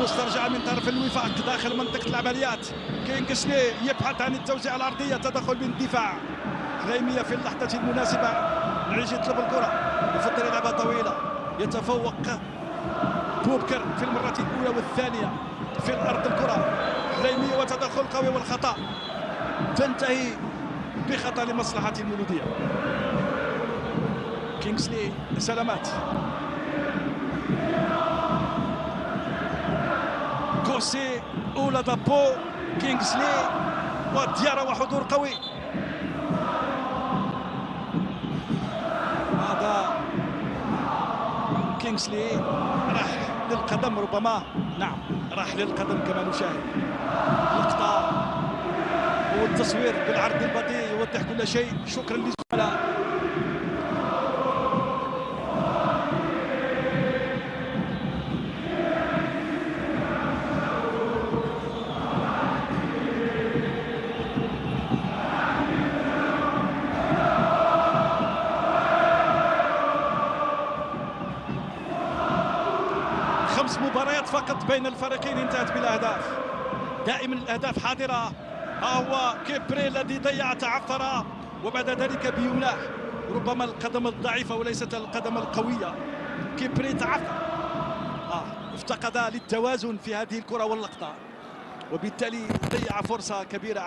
مسترجعة من طرف الوفاق داخل منطقة العمليات. كينغسلي يبحث عن التوزيع الأرضية، تدخل من الدفاع. حليمية في اللحظة المناسبة، عيشي يطلب الكرة، يفضل يلعبها طويلة، يتفوق بوبكر في المرة الأولى والثانية في الأرض الكرة. حليمية وتدخل قوي، والخطأ تنتهي بخطأ لمصلحة المولودية. كينغسلي سلامات، كوسي أولى دابو، كينغسلي وديارة، وحضور قوي. هذا كينغسلي راح للقدم ربما، نعم راح للقدم كما نشاهد. لقطة والتصوير بالعرض البطيء يوضح كل شيء. شكرا للزملاء. مباريات فقط بين الفريقين انتهت بلا اهداف. دائما الاهداف حاضره. ها هو كيبري الذي ضيع، تعثر، وبعد ذلك بيمنح، ربما القدم الضعيفه وليست القدم القويه. كيبري تعثر، افتقد للتوازن في هذه الكره واللقطه، وبالتالي ضيع فرصه كبيره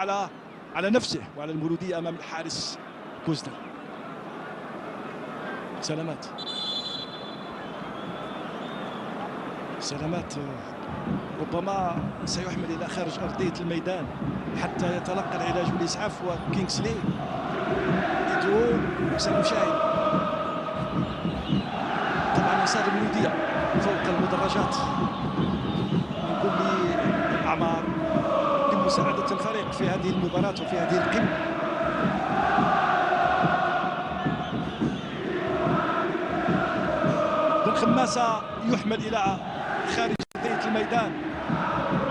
على نفسه وعلى المولوديه امام الحارس بوزدر. سلامات ربما سيحمل إلى خارج أرضية الميدان حتى يتلقى العلاج والإسعاف. وكينغسلي يدعو، سنشاهد طبعا يسار المولودية فوق المدرجات من كل الأعمار لمساعدة الفريق في هذه المباراة وفي هذه القمة. سيحمل إلى خارج أرضية الميدان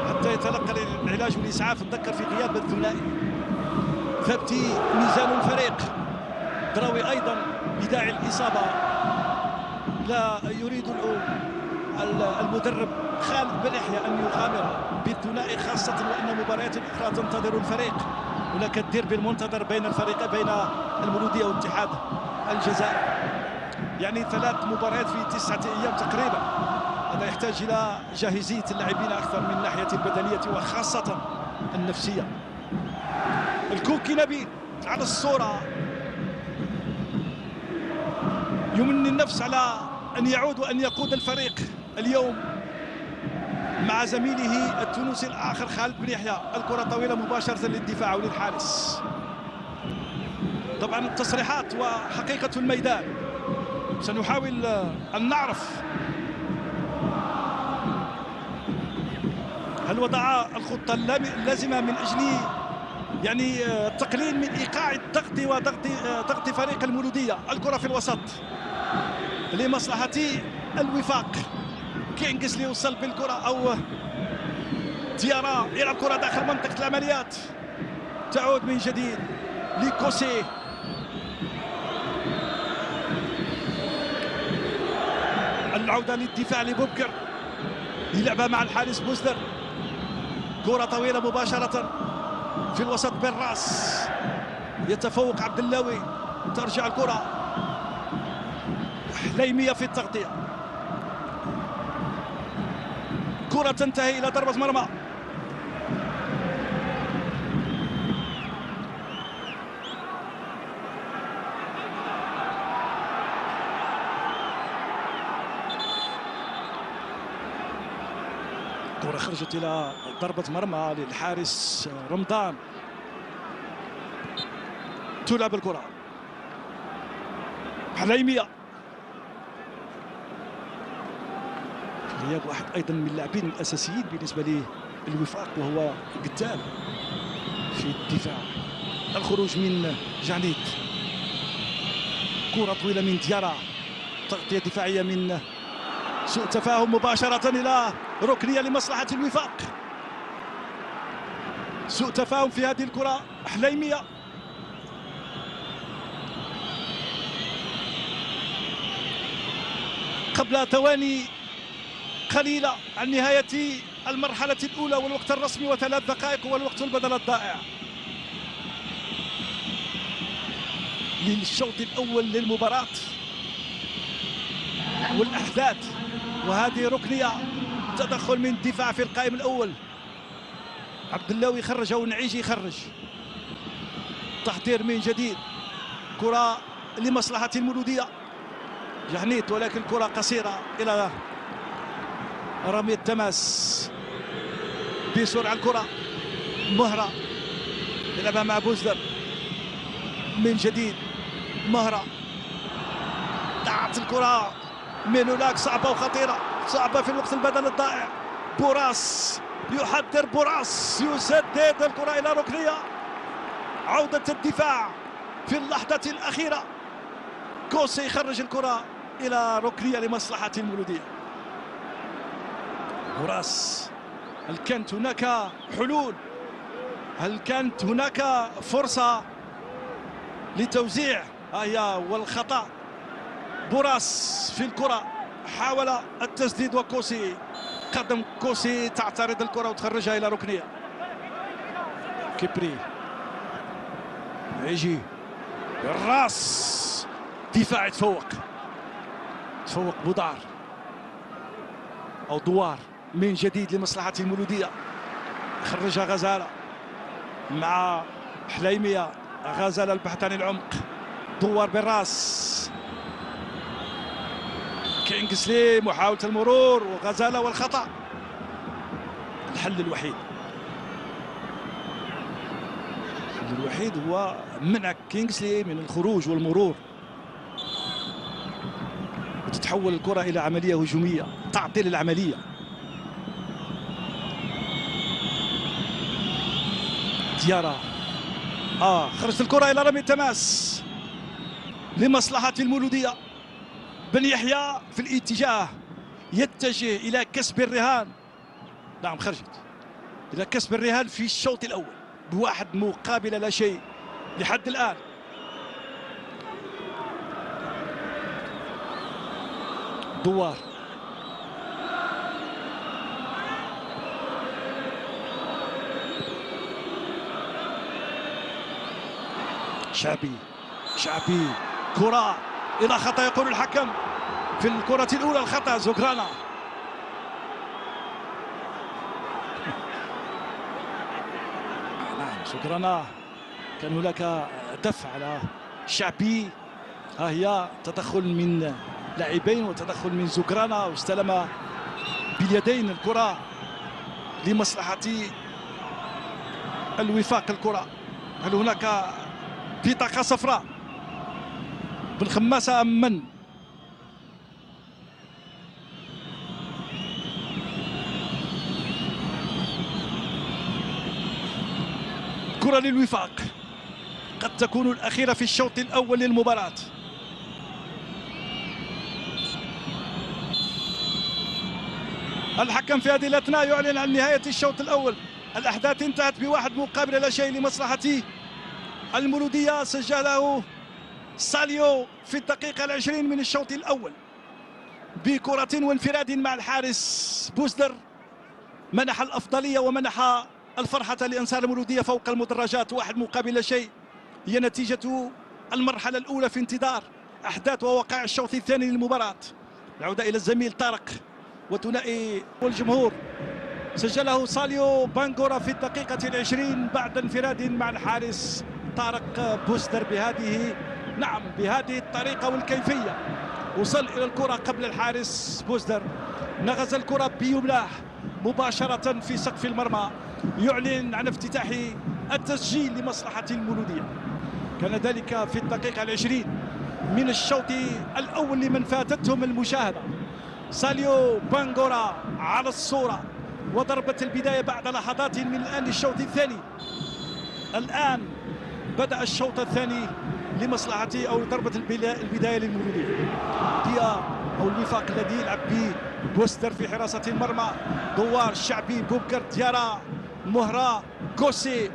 حتى يتلقى العلاج والإسعاف. نذكر في غياب الثنائي ثبتي ميزان الفريق، دراوي أيضا بداعي الإصابة. لا يريد المدرب خالد بن يحيى أن يغامر بالثنائي، خاصة وأن مباريات أخرى تنتظر الفريق. هناك الديربي المنتظر بين الفريقين، بين المولودية واتحاد الجزائر. يعني 3 مباريات في 9 أيام تقريبا. هذا يحتاج إلى جاهزية اللاعبين أكثر من الناحية البدنية وخاصة النفسية. الكوكي نبيل على الصورة يمني النفس على أن يعود وأن يقود الفريق اليوم مع زميله التونسي الآخر خالد بن يحيى. الكرة طويلة مباشرة للدفاع وللحارس. طبعا التصريحات وحقيقة الميدان سنحاول أن نعرف هل وضع الخطة اللازمة من أجل يعني التقليل من إيقاع الضغط وضغط فريق المولودية. الكرة في الوسط لمصلحة الوفاق. كينغسلي يوصل بالكرة أو ديارا يلعب كرة داخل منطقة العمليات، تعود من جديد لكوسي. العودة للدفاع لبوبكر، يلعبها مع الحارس بوزدر. كرة طويلة مباشرة في الوسط بالراس، يتفوق عبد اللاوي. ترجع الكرة حليمية في التغطية. كرة تنتهي إلى ضربة مرمى. كرة خرجت إلى ضربة مرمى للحارس رمضان. تلعب الكرة حليمية. غياب واحد أيضا من اللاعبين الأساسيين بالنسبة للوفاق وهو قتال في الدفاع. الخروج من جانيت، كرة طويلة من ديارا، تغطية دفاعية من سوء تفاهم مباشرة إلى ركنية لمصلحة الوفاق. سوء تفاهم في هذه الكرة. حليمية قبل ثواني قليلة عن نهاية المرحلة الأولى والوقت الرسمي و3 دقائق هو الوقت البدل الضائع للشوط الأول للمباراة والأحداث. وهذه ركنية، تدخل من الدفاع في القائم الأول. عبد اللاوي خرج أو نعيجي يخرج. تحضير من جديد، كرة لمصلحة المولودية. جهنيت ولكن كرة قصيرة إلى رمي التماس بسرعة. الكرة مهرة يلعبها مع بوزدر من جديد. مهرة ضاعت الكرة من هناك، صعبة وخطيرة، صعبة في الوقت البدل الضائع. بوراس يحضر، بوراس يسدد الكرة إلى ركنية. عودة الدفاع في اللحظة الأخيرة. كوسي يخرج الكرة إلى ركنية لمصلحة المولودية. بوراس، هل كانت هناك حلول؟ هل كانت هناك فرصة لتوزيع؟ هي والخطأ. بوراس في الكرة حاول التسديد وكوسي قدم. كوسي تعترض الكرة وتخرجها إلى ركنية. كبري يجي بالراس، دفاع تفوق بودار أو دوار من جديد لمصلحة المولودية. خرجها غزالة مع حليمية. غزالة البحث عن العمق، دوار بالراس. كينغسلي محاولة المرور وغزالة والخطأ. الحل الوحيد هو منع كينغسلي من الخروج والمرور، وتتحول الكرة إلى عملية هجومية، تعطيل العملية. ديارا خرجت الكرة إلى رمي التماس لمصلحة المولودية. بن يحيى في الاتجاه يتجه إلى كسب الرهان. نعم خرجت إلى كسب الرهان في الشوط الأول بواحد مقابل لا شيء لحد الآن. دوار شعبي كرة إلى خطأ يقول الحكم في الكرة الأولى، الخطأ زوغرانا. نعم زوغرانا كان هناك دفع على شعبي. ها هي تدخل من لاعبين وتدخل من زوغرانا، واستلم باليدين الكرة لمصلحة الوفاق. الكرة هل هناك بطاقة صفراء؟ بن خماسة أم من؟ كرة للوفاق قد تكون الأخيرة في الشوط الأول للمباراة. الحكم في هذه الأثناء يعلن عن نهاية الشوط الأول. الأحداث انتهت بواحد مقابل لا شيء لمصلحة المولودية. سجله ساليو في الدقيقة العشرين من الشوط الأول بكرة وانفراد مع الحارس بوزدر، منح الأفضلية ومنح الفرحة لأنصار المولودية فوق المدرجات. واحد مقابل لا شيء هي نتيجة المرحلة الأولى في انتظار أحداث ووقائع الشوط الثاني للمباراة. العودة إلى الزميل طارق وثنائي والجمهور. سجله ساليو بانغورا في الدقيقة العشرين بعد انفراد مع الحارس طارق بوزدر بهذه الطريقة والكيفية. وصل إلى الكرة قبل الحارس بوزدر، نغز الكرة بيمناه مباشرة في سقف المرمى، يعلن عن افتتاح التسجيل لمصلحة المولودية. كان ذلك في الدقيقة العشرين من الشوط الأول لمن فاتتهم المشاهدة. ساليو بانغورا على الصورة، وضربة البداية بعد لحظات من الآن للشوط الثاني. الآن بدأ الشوط الثاني لمصلحة أو ضربة البداية للمولودية. ديا أو الوفاق الذي يلعب به بوستر في حراسة المرمى. دوار الشعبي بوبكر ديارا مهرة كوسي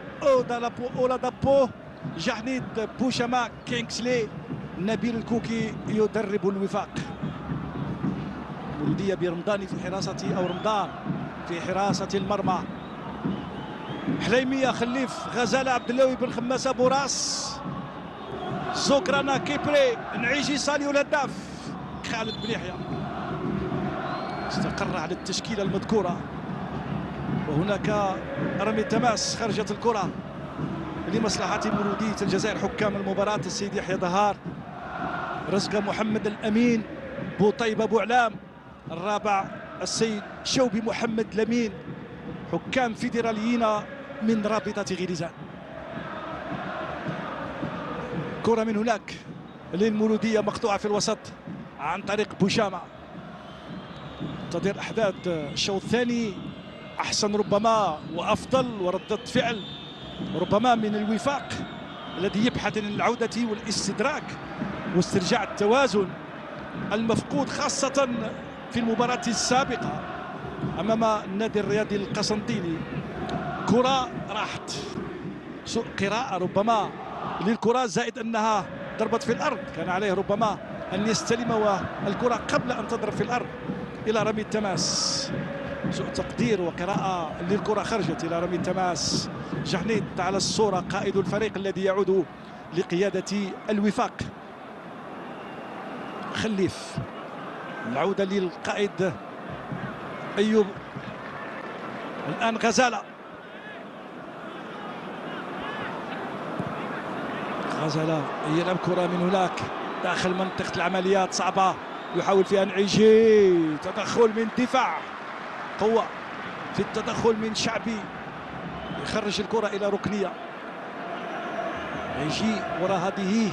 أولادابو جحنيد بوشما كينغسلي. نبيل الكوكي يدرب الوفاق. المولودية برمضان في حراسة أو رمضان في حراسة المرمى. حليمية خليف غزالة عبد اللوي بن خماسة بوراس زوكرانا كيبري نعيجي ساليو الهداف خالد بن يحيى استقر على التشكيلة المذكورة. وهناك رمي تماس خرجت الكرة لمصلحة مولودية الجزائر. حكام المباراة السيد يحيى ظهار، رزقة محمد الأمين، بوطيبة بوعلام، الرابع السيد شوبي محمد لمين، حكام فيدراليين من رابطة غليزان. كرة من هناك للمولودية مقطوعة في الوسط عن طريق بوشامة. تدير أحداث الشوط الثاني أحسن ربما وأفضل وردة فعل ربما من الوفاق الذي يبحث عن العودة والاستدراك واسترجاع التوازن المفقود خاصة في المباراة السابقة أمام النادي الرياضي القسنطيني. كرة راحت، سوء قراءة ربما للكرة، زائد أنها ضربت في الأرض، كان عليه ربما أن يستلم والكرة قبل أن تضرب في الأرض إلى رمي التماس. سوء تقدير وقراءة للكرة، خرجت إلى رمي التماس. جحنيد على الصورة قائد الفريق الذي يعود لقيادة الوفاق. خليف، العودة للقائد أيوب. الآن غزالة يلعب كرة من هناك داخل منطقة العمليات صعبة، يحاول فيها نعيجي، تدخل من دفاع، قوة في التدخل من شعبي، يخرج الكرة إلى ركنية. يجي وراء هذه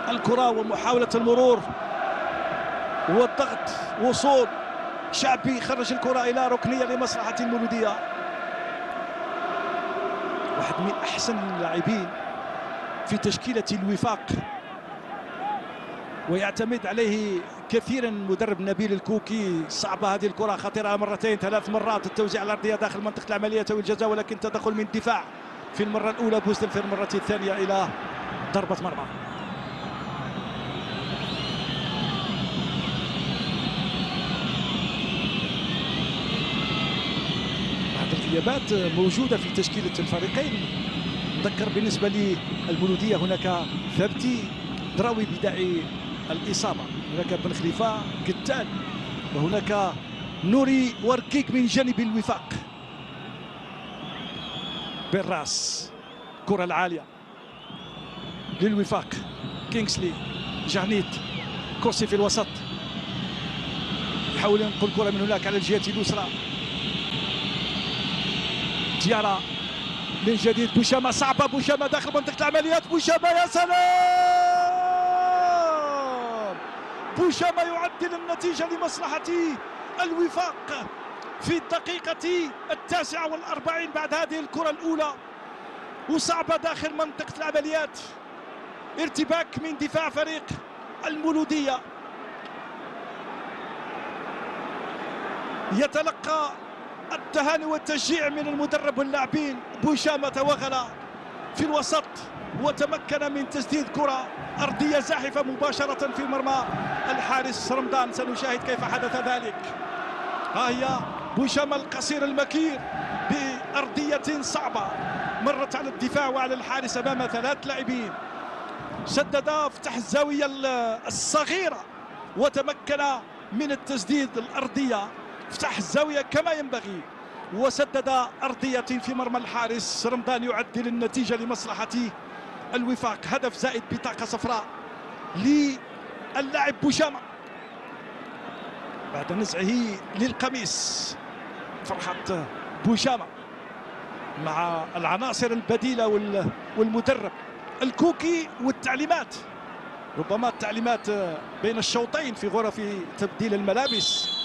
الكرة ومحاولة المرور والضغط، وصول شعبي، خرج الكرة إلى ركنية لمصلحة المولودية. واحد من أحسن اللاعبين في تشكيلة الوفاق ويعتمد عليه كثيرا مدرب نبيل الكوكي. صعبة هذه الكرة، خطيرة مرتين 3 مرات، التوزيع الأرضية داخل منطقة العمليات والجزاء، ولكن تدخل من الدفاع في المرة الأولى، بوزدن في المرة الثانية إلى ضربة مرمى. بعض الغيابات موجودة في تشكيلة الفريقين. نذكر بالنسبة للمولودية هناك ثابتي دراوي بداعي الإصابة، هناك بن خليفة قتال، وهناك نوري وركيك من جانب الوفاق. بالراس كرة العالية للوفاق، كينغسلي جانيت، كورسي في الوسط، يحاول ينقل الكرة من هناك على الجهة اليسرى. ديارا من جديد، بوشامة صعبة، بوشامة داخل منطقة العمليات، بوشامة يا سلام! بوشامة يعدل النتيجة لمصلحة الوفاق في الدقيقة 49 بعد هذه الكرة الأولى، وصعبة داخل منطقة العمليات. ارتباك من دفاع فريق المولودية، يتلقى التهاني والتشجيع من المدرب واللاعبين. بوشامة توغل في الوسط وتمكن من تسديد كرة أرضية زاحفة مباشرة في مرمى الحارس رمضان. سنشاهد كيف حدث ذلك. ها هي بوشامة القصير المكير بأرضية صعبة، مرت على الدفاع وعلى الحارس أمام 3 لاعبين، سدد فتح الزاوية الصغيرة وتمكن من التسديد الأرضية، فتح الزاوية كما ينبغي وسدد أرضية في مرمى الحارس رمضان، يعدل النتيجة لمصلحة الوفاق. هدف زائد بطاقة صفراء للاعب بوشامة بعد نزعه للقميص. فرحة بوشامة مع العناصر البديلة والمدرب الكوكي والتعليمات، ربما التعليمات بين الشوطين في غرف تبديل الملابس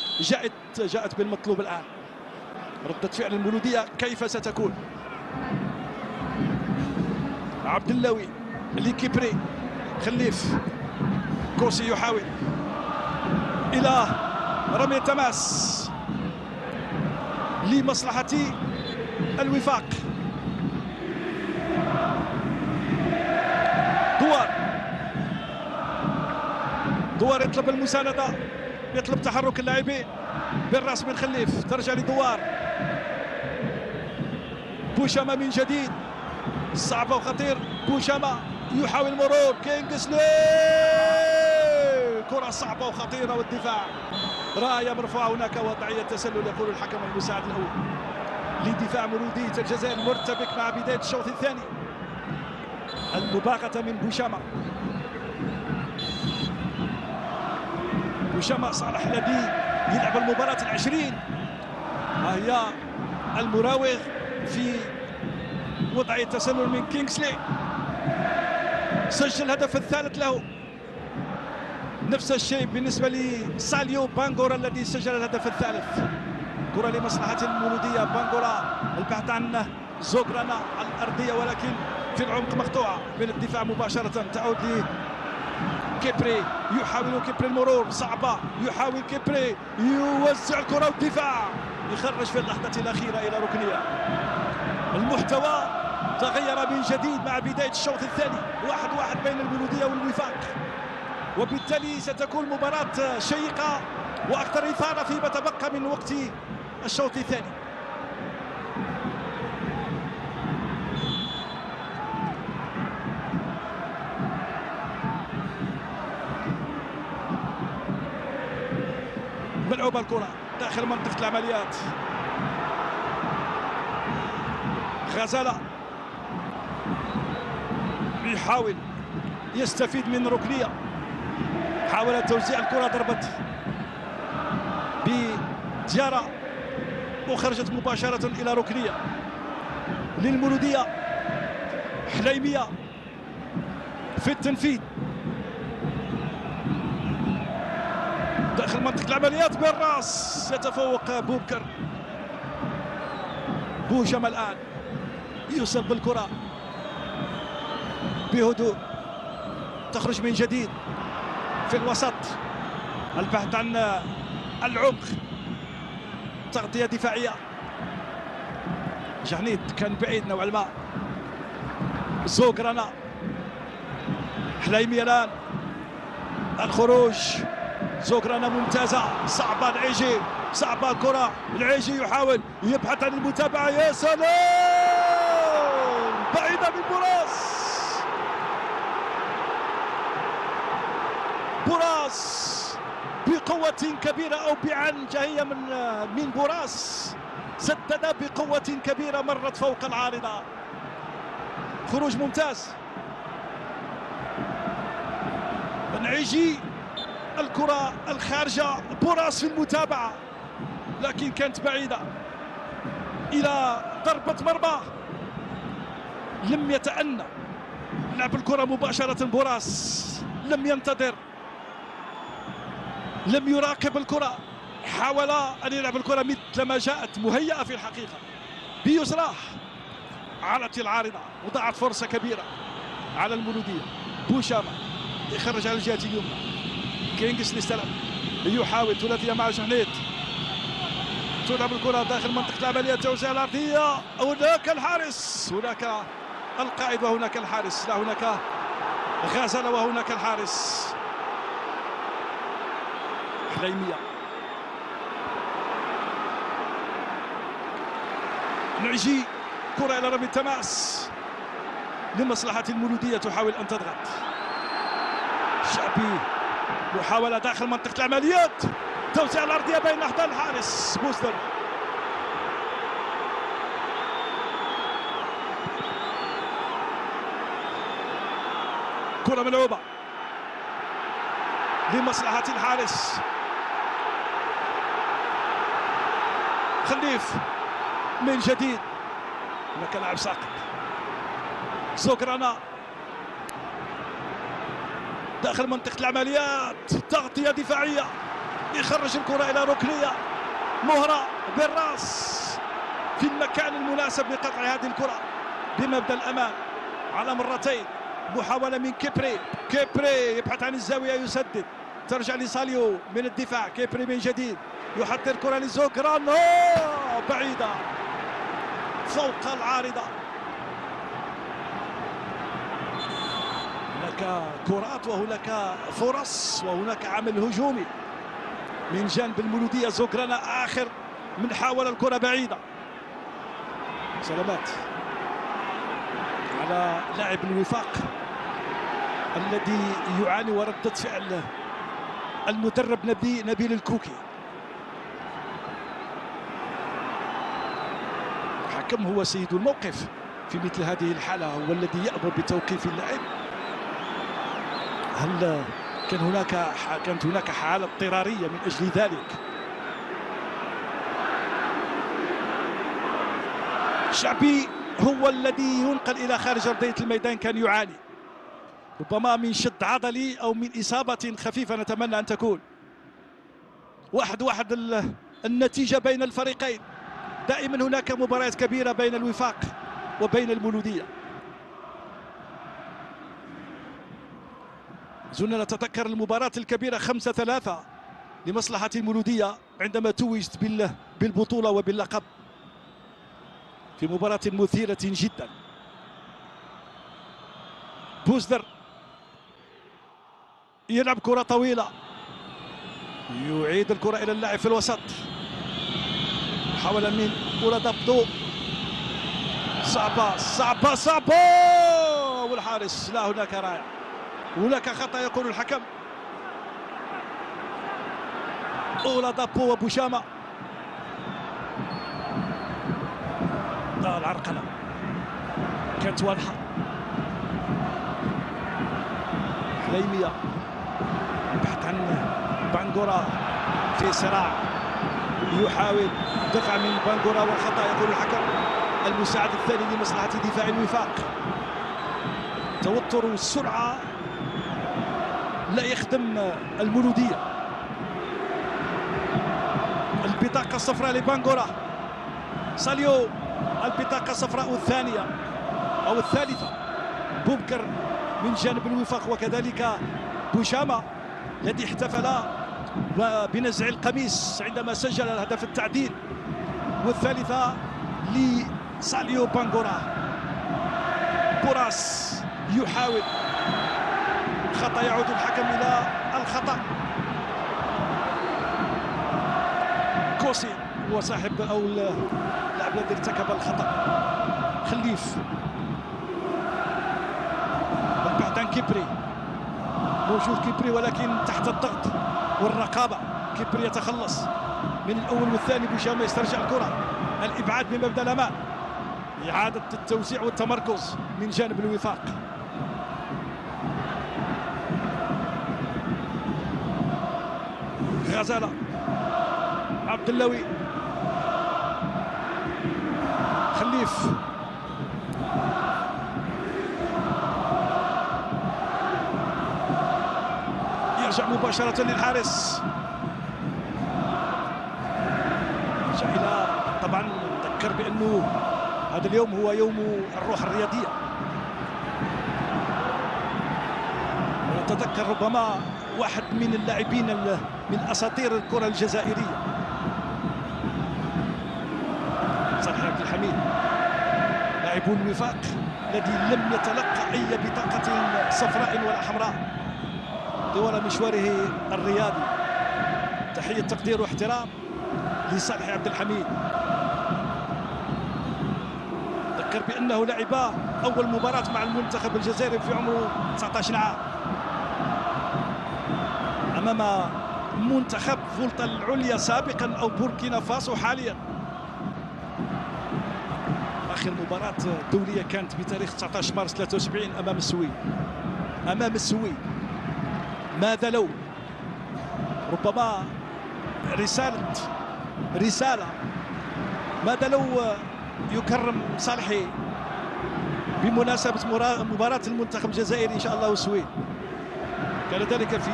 جاءت بالمطلوب الآن. ردة فعل المولودية كيف ستكون؟ عبد اللوي لكيبري، خليف، كوسي يحاول إلى رمي تماس لمصلحة الوفاق. دوار يطلب المساندة، يطلب تحرك اللاعبين. بالراس من خليف، ترجع لدوار. بوشامة من جديد، صعبة وخطير. بوشامة يحاول مرور كينغسلي، كرة صعبة وخطيرة، والدفاع راية مرفوعة. هناك وضعية تسلل يقول الحكم المساعد الأول لدفاع مولودية الجزائر، مرتبك مع بداية الشوط الثاني. المباغتة من بوشامة. بوشامة صالح الذي يلعب المباراة ال20. ها هي المراوغ في وضعية تسلل من كينغسلي، سجل الهدف الثالث له. نفس الشيء بالنسبة لساليو بانغورا الذي سجل الهدف الثالث. كرة لمصلحة المولودية، بانغورا البحث عن زوغرانا الأرضية، ولكن في العمق مقطوعة من الدفاع مباشرة. تعود كيبري، يحاول كيبري المرور، صعبة، يحاول كيبري يوزع الكرة والدفاع يخرج في اللحظة الأخيرة إلى ركنية. المحتوى تغير من جديد مع بداية الشوط الثاني، 1-1 بين المولودية والوفاق، وبالتالي ستكون مباراة شيقة وأكثر إثارة فيما تبقى من وقت الشوط الثاني. ملعوبة الكرة داخل منطقة العمليات. غزالة يحاول يستفيد من ركنية، حاول توزيع الكرة، ضربت بديارة وخرجت مباشرة إلى ركنية للمولودية. حليمية في التنفيذ داخل منطقة العمليات، بالراس يتفوق بوبكر. بوشامة الآن يوصل بالكرة بهدوء، تخرج من جديد في الوسط. البحث عن العمق، تغطية دفاعية. جهنيت كان بعيد نوعا ما. زوغرانا، حلايمي الآن الخروج. زوغرانا ممتازة، صعبة العيجي، صعبة الكرة. العيجي يحاول يبحث عن المتابعة. يا سلام، بعيدة من بوراس. بوراس بقوة كبيرة أو بعنجهية من بوراس، سدد بقوة كبيرة، مرت فوق العارضة. خروج ممتاز. العيجي، الكرة الخارجة، بوراس في المتابعة لكن كانت بعيدة إلى ضربة مرمى. لم يتأنى، لعب الكرة مباشرة. بوراس لم ينتظر، لم يراقب الكرة، حاول أن يلعب الكرة مثل ما جاءت مهيئة في الحقيقة بيسراه. علت العارضة وضاعت فرصة كبيرة على المولودية. بوشامة يخرج على الجهة اليمنى. كينغس استلم، يحاول ثلاثية مع جهنيت. تلعب الكرة داخل منطقة العملية، توزيع الأرضية. هناك الحارس، هناك القائد وهناك الحارس. لا، هناك غزل وهناك الحارس. حليمية، نعجي، كرة إلى رمي التماس لمصلحة المولودية، تحاول أن تضغط. شعبي، محاولة داخل منطقة العمليات، توزيع الأرضية بين أحضان الحارس بوزدر. كرة ملعوبة لمصلحة الحارس. خليف من جديد، هناك لاعب ساقط. زوغرانا داخل منطقة العمليات، تغطية دفاعية، يخرج الكرة إلى ركنية. مهرة بالراس في المكان المناسب لقطع هذه الكرة بمبدأ الأمان على مرتين. محاولة من كيبري، كيبري يبحث عن الزاوية، يسدد، ترجع لساليو من الدفاع. كيبري من جديد يحضر كرة لزوغرانا، بعيدة فوق العارضة. هناك كرات وهناك فرص وهناك عمل هجومي من جانب المولودية. زوغرانا آخر من حاول الكرة بعيدة. سلامات على لاعب الوفاق الذي يعاني وردة فعل المدرب نبيل الكوكي. الحكم هو سيد الموقف في مثل هذه الحالة، هو الذي يأمر بتوقيف اللاعب. هل كانت هناك حالة اضطرارية من أجل ذلك؟ شعبي هو الذي ينقل إلى خارج أرضية الميدان، كان يعاني ربما من شد عضلي أو من إصابة خفيفة، نتمنى أن تكون 1-1 النتيجة بين الفريقين. دائما هناك مباريات كبيرة بين الوفاق وبين المولودية. زلنا نتذكر المباراة الكبيرة 5-3 لمصلحة المولودية عندما توجت بالبطولة وباللقب في مباراة مثيرة جدا. بوزدر يلعب كرة طويلة، يعيد الكرة إلى اللاعب في الوسط. محاولة من أولادابدو، صعبة والحارس. لا، هناك رائع، هناك خطأ يقول الحكم. أولادابدو وبوشامة. لا، العرقلة كانت واضحة. حليمية يبحث عن بانغورا في صراع، يحاول دفع من بانغورا والخطأ يقول الحكم. المساعد الثاني لمصلحة دفاع الوفاق. توتر والسرعة لا يخدم المولودية. البطاقة الصفراء لبانغورا. ساليو، البطاقة الصفراء الثانية أو الثالثة. بوبكر من جانب الوفاق، وكذلك بوشامة الذي احتفل وبنزع القميص عندما سجل الهدف التعديل والثالثة لساليو بانغورا. بوراس يحاول خطأ، يعود الحكم إلى الخطأ. كوسي هو صاحب أو اللاعب الذي ارتكب الخطأ. خليف البحث عن كيبري، موجود كيبري ولكن تحت الضغط والرقابة. كيبري يتخلص من الأول والثاني. بوشامة يسترجع الكرة، الإبعاد بمبدأ الأمان، إعادة التوزيع والتمركز من جانب الوفاق. غزالة، عبد اللوي، خليف، يرجع مباشرة للحارس، يرجع إلى، طبعا نذكر بأنه هذا اليوم هو يوم الروح الرياضية. ونتذكر ربما واحد من اللاعبين من أساطير الكرة الجزائرية، صالح عبد الحميد، لاعب الوفاق الذي لم يتلقى أي بطاقة صفراء ولا حمراء طوال مشواره الرياضي. تحية تقدير واحترام لصالح عبد الحميد. ذكر بأنه لعب أول مباراة مع المنتخب الجزائري في عمره 19 عام أمام منتخب فولتا العليا سابقا أو بوركينا فاسو حاليا. آخر مباراة دولية كانت بتاريخ 19 مارس 73 أمام السويد. ماذا لو، ربما رسالة، ماذا لو يكرم صالحي بمناسبة مباراة المنتخب الجزائري إن شاء الله والسويد. كان ذلك في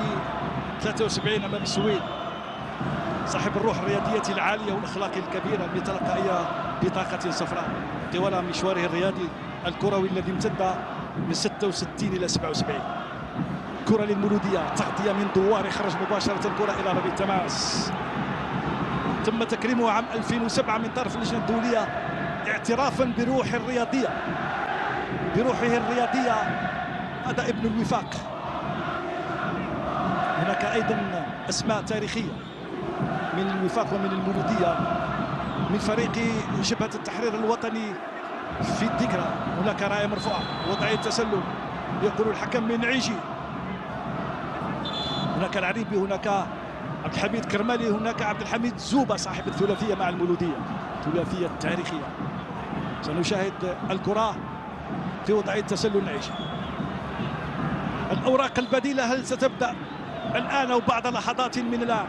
73 أمام السويد. صاحب الروح الرياضية العالية والأخلاق الكبيرة لم يتلقى أي بطاقة صفراء طوال مشواره الرياضي الكروي الذي امتد من 66 إلى 77. كرة للمولودية، تغطية من دوار، خرج مباشرة الكرة إلى رمي التماس. تم تكريمه عام 2007 من طرف اللجنة الدولية اعترافا بروحه الرياضية. هذا ابن الوفاق. هناك أيضا أسماء تاريخية من الوفاق ومن المولودية، من فريق جبهة التحرير الوطني في الذكرى. هناك راية مرفوعة، وضعية تسلل، يقول الحكم من عيجي. هناك العريبي، هناك عبد الحميد كرمالي، هناك عبد الحميد زوبة صاحب الثلاثية مع المولودية، الثلاثية التاريخية. سنشاهد الكرة في وضعية تسلل نعيجي. الأوراق البديلة هل ستبدأ الآن أو بعد لحظات من الآن؟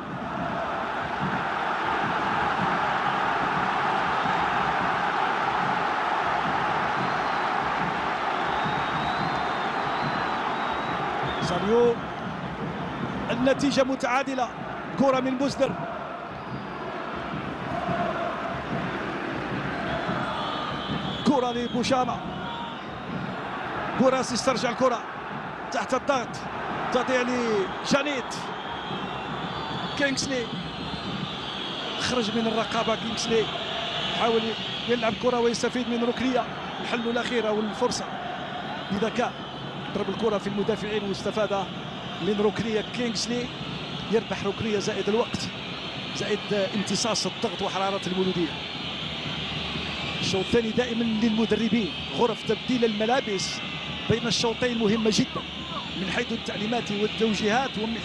ساريو، النتيجة متعادلة. كرة من بوزدر، كرة لبوشامة. بوراس يسترجع الكرة تحت الضغط، تضيع لجانيت. كينغسلي خرج من الرقابة. كينغسلي يحاول يلعب كرة ويستفيد من ركنية، الحل الأخير أو الفرصة بذكاء، ضرب الكرة في المدافعين واستفاد من ركنية. كينغسلي يربح ركنية زائد الوقت، زائد امتصاص الضغط وحرارة المولودية. الشوط الثاني دائما للمدربين غرف تبديل الملابس بين الشوطين مهمة جدا، من حيث التعليمات والتوجيهات ومن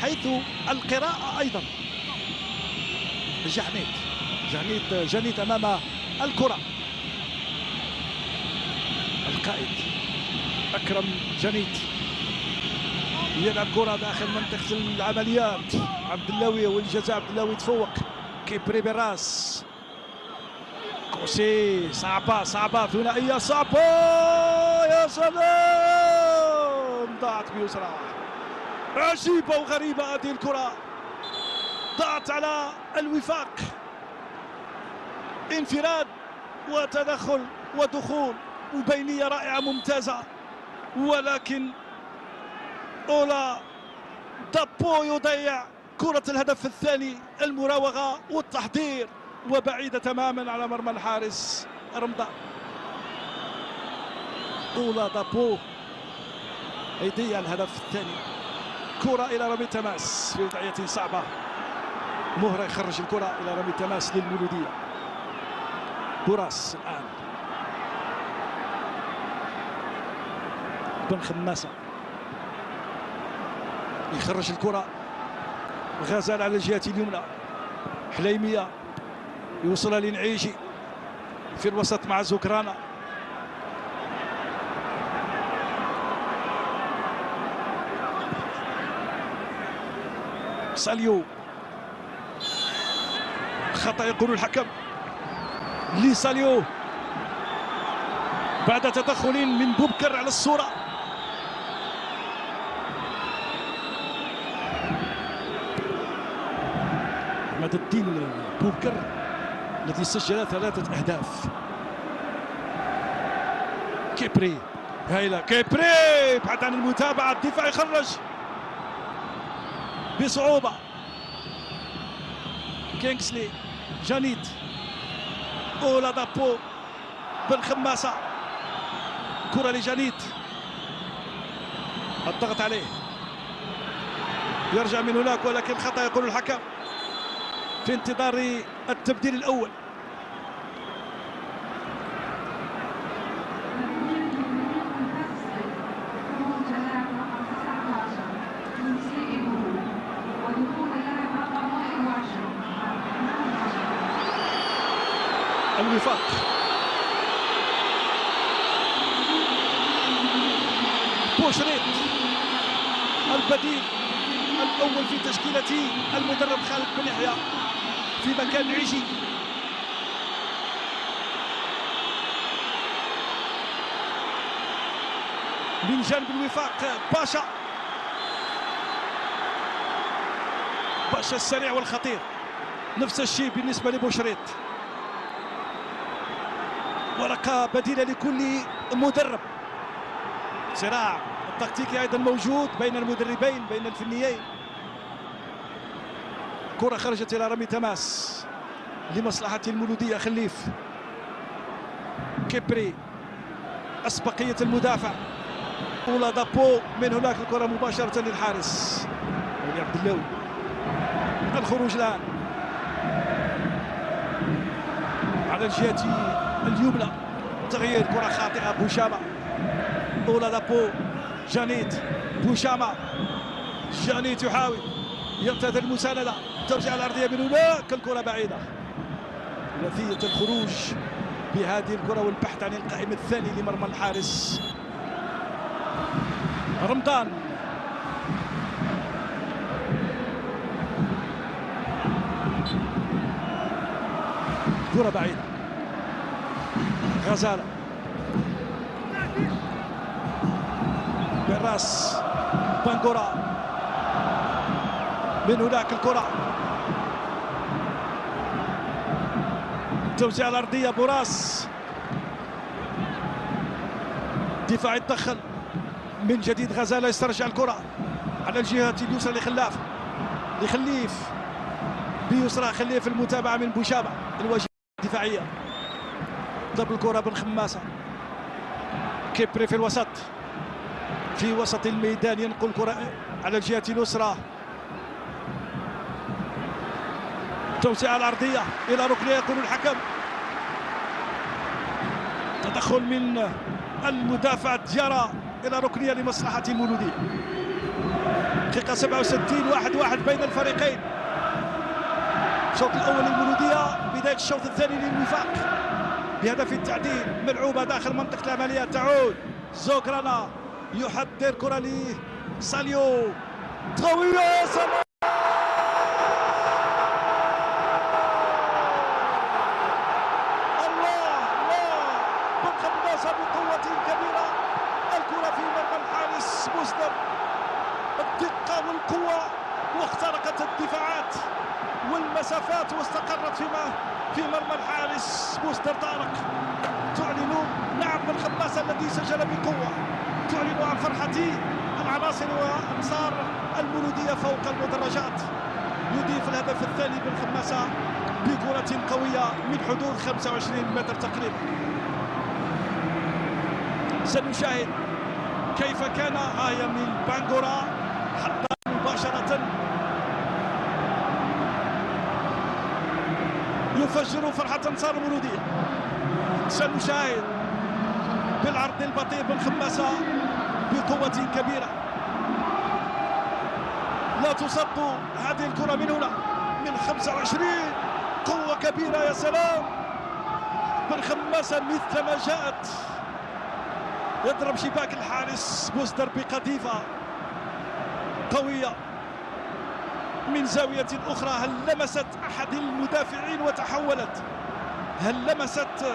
حيث القراءة أيضا. جانيت أمام الكرة. القائد أكرم جانيت يلعب كرة داخل منطقة العمليات. عبد اللوي والجزاء، عبد اللوي تفوق. كيبري براس. كوسي، صعبة ثنائية صعبة، يا سلام، ضاعت بيسرى. عجيبة وغريبة هذه الكرة، ضاعت على الوفاق. انفراد وتدخل ودخول وبينية رائعة ممتازة، ولكن أولا دابو يضيع كرة الهدف الثاني، المراوغة والتحضير، وبعيدة تماما على مرمى الحارس رمضان. أولادابو هيضيع الهدف الثاني. كرة إلى رمي تماس في وضعية صعبة. مهرة يخرج الكرة إلى رمي تماس للمولودية. بوراس الآن، بن خماسة يخرج الكرة. غزال على الجهة اليمنى، حليمية يوصلها لنعيجي في الوسط مع زوكرانا. ساليو، خطأ يقول الحكم لساليو بعد تدخل من بوبكر على الصورة. أحمد الدين بوبكر الذي سجل 3 أهداف. كيبري، هايلة كيبري، بعد عن المتابعة، الدفاع يخرج بصعوبة. كينغسلي، جانيت، أولادابو، بن خماسة، كرة لجانيت، الضغط عليه، يرجع من هناك ولكن خطأ يقول الحكم في انتظار التبديل الأول. الوفاق، بوشريت البديل الأول في تشكيلة المدرب خالد بن يحيى في مكان عيجي. من جانب الوفاق باشا، باشا السريع والخطير، نفس الشيء بالنسبة لبوشريت. ورقة بديلة لكل مدرب. صراع التكتيكي أيضا موجود بين المدربين، بين الفنيين. كرة خرجت إلى رمي تماس لمصلحة المولودية. خليف، كيبري، أسبقية المدافع أولادابو، من هناك الكرة مباشرة للحارس ولي عبد اللوي. الخروج الآن على الجهة اليمنى، تغيير، كرة خاطئة. بوشامة، أولادابو، جانيت، بوشامة، جانيت يحاول يمتاز المساندة، توزيع الأرضية من هناك، الكرة بعيدة. ثلاثية الخروج بهذه الكرة والبحث عن القائم الثاني لمرمى الحارس رمضان. كرة بعيدة، غزالة بالراس، بانغورا، من هناك الكرة، توزيع الأرضية. بوراس، دفاع يتدخل من جديد. غزالة يسترجع الكرة على الجهة اليسرى لخليف بيسرى خليف، المتابعة من بوشامة، الواجهة الدفاعية، ضرب الكرة بن خماسة. كيبري في الوسط، في وسط الميدان، ينقل الكرة على الجهة اليسرى، توسيع الأرضية إلى ركنية يقول الحكم. تدخل من المدافع ديارا إلى ركنية لمصلحة المولودية. دقيقة 67، 1-1 بين الفريقين. الشوط الأول للمولودية، بداية الشوط الثاني للوفاق بهدف التعديل. ملعوبة داخل منطقة العمليات، تعود زوكرانا، يحضر كرة لساليو، طويلة، سلام. بقوة كبيرة، الكرة في مرمى الحارس مسلم، الدقة والقوة، واخترقت الدفاعات والمسافات واستقرت في مرمى الحارس مستر طارق. تعلن نعم بن خماسة الذي سجل بقوة، تعلن عن فرحة العناصر وانصار المولوديه فوق المدرجات. يضيف الهدف الثاني بالخماسه بكرة قوية من حدود 25 متر تقريبا. سنشاهد كيف كان من بانغورا حتى مباشرة يفجر فرحة انصار المولودية. سنشاهد بالعرض البطيء بالخماسة بقوة كبيرة، لا تصد هذه الكرة من هنا من 25، قوة كبيرة يا سلام بالخماسة مثل ما جاءت. يضرب شباك الحارس بوزدر بقذيفة قوية من زاوية أخرى. هل لمست أحد المدافعين وتحولت؟ هل لمست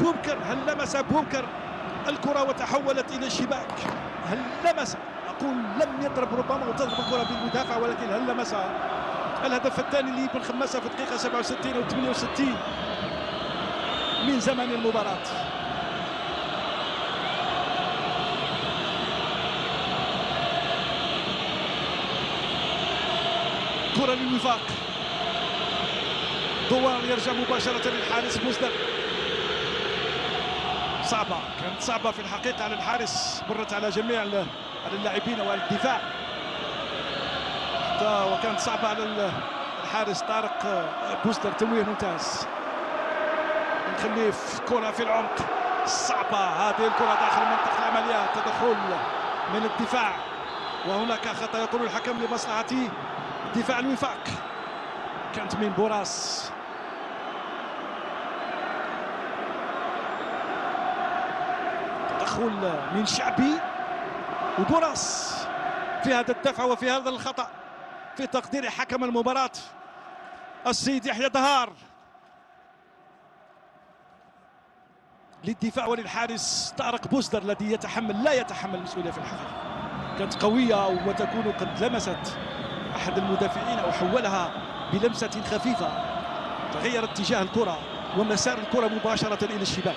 بوبكر؟ هل لمس بوبكر الكرة وتحولت إلى الشباك؟ هل لمس؟ أقول لم يضرب، ربما وتضرب الكرة بالمدافع، ولكن هل لمسها؟ الهدف الثاني اللي بالخماسة في الدقيقة 67 أو 68 من زمن المباراة. كرة للوفاق، دوار يرجع مباشرة للحارس بوزدر. صعبة، كانت صعبة في الحقيقة على الحارس، مرت على جميع اللاعبين وعلى الدفاع، وكانت صعبة على الحارس طارق بوزدر. تمويه ممتاز خليف، كرة في العمق صعبة، هذه الكرة داخل منطقة العمليات، تدخل من الدفاع وهناك خطأ يقول الحكم لمصلحة دفاع الوفاق. كانت من بوراس، تدخل من شعبي وبوراس في هذا الدفع وفي هذا الخطأ في تقدير حكم المباراة السيد يحيى دهار. للدفاع وللحارس طارق بوزدر الذي لا يتحمل المسؤولية في الحقيقة. كانت قوية وتكون قد لمست أحد المدافعين أو حولها بلمسة خفيفة، تغير اتجاه الكرة ومسار الكرة مباشرة إلى الشباك.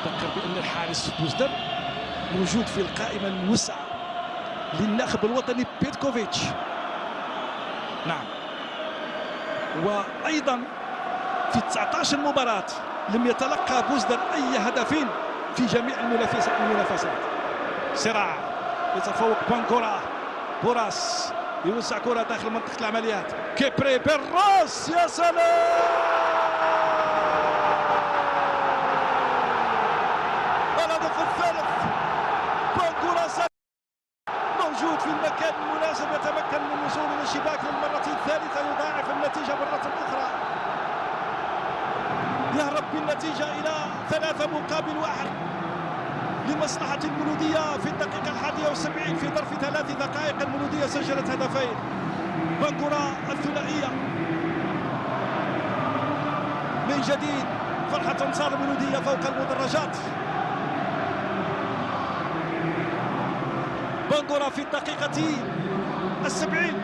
أذكر بأن الحارس بوزدر موجود في القائمة الموسعة للناخب الوطني بيتكوفيتش. نعم، وأيضا في 19 مباراة لم يتلقى بوزدر أي هدف في جميع المنافسات. صراع يتفوق بانغورا، بوراس يوسع كرة داخل منطقة العمليات، كيبري بالراس، يا سلام الهدف الثالث. بانغورا موجود في المكان المناسب، يتمكن من الوصول إلى الشباك للمرة الثالثة، يضاعف النتيجة مرة أخرى، يهرب بالنتيجة إلى 3-1 لمصلحة المولودية في الدقيقة 71. في ظرف 3 دقائق المولودية سجلت هدفين. بانغورا الثنائية من جديد، فرحة انصار المولودية فوق المدرجات. بانغورا في الدقيقة 70،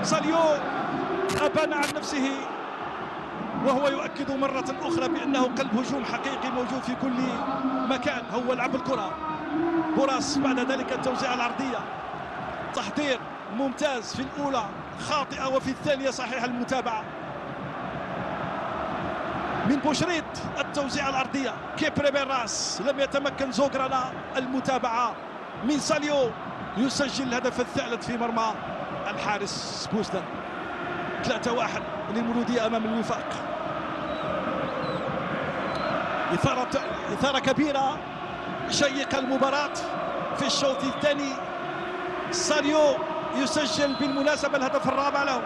ساليو أبان عن نفسه وهو يؤكد مرة أخرى بأنه قلب هجوم حقيقي موجود في كل مكان، هو لعب الكرة. بوراس بعد ذلك التوزيع العرضية، تحضير ممتاز في الأولى، خاطئة وفي الثانية صحيح المتابعة من بوشريت. التوزيع العرضية كيبري بالراس، لم يتمكن زوغرانا المتابعة من ساليو، يسجل الهدف الثالث في مرمى الحارس بوزدر. 3-1 للمولودية أمام الوفاق. إثارة كبيرة شيق المباراة في الشوط الثاني. ساليو يسجل بالمناسبة الهدف الرابع له،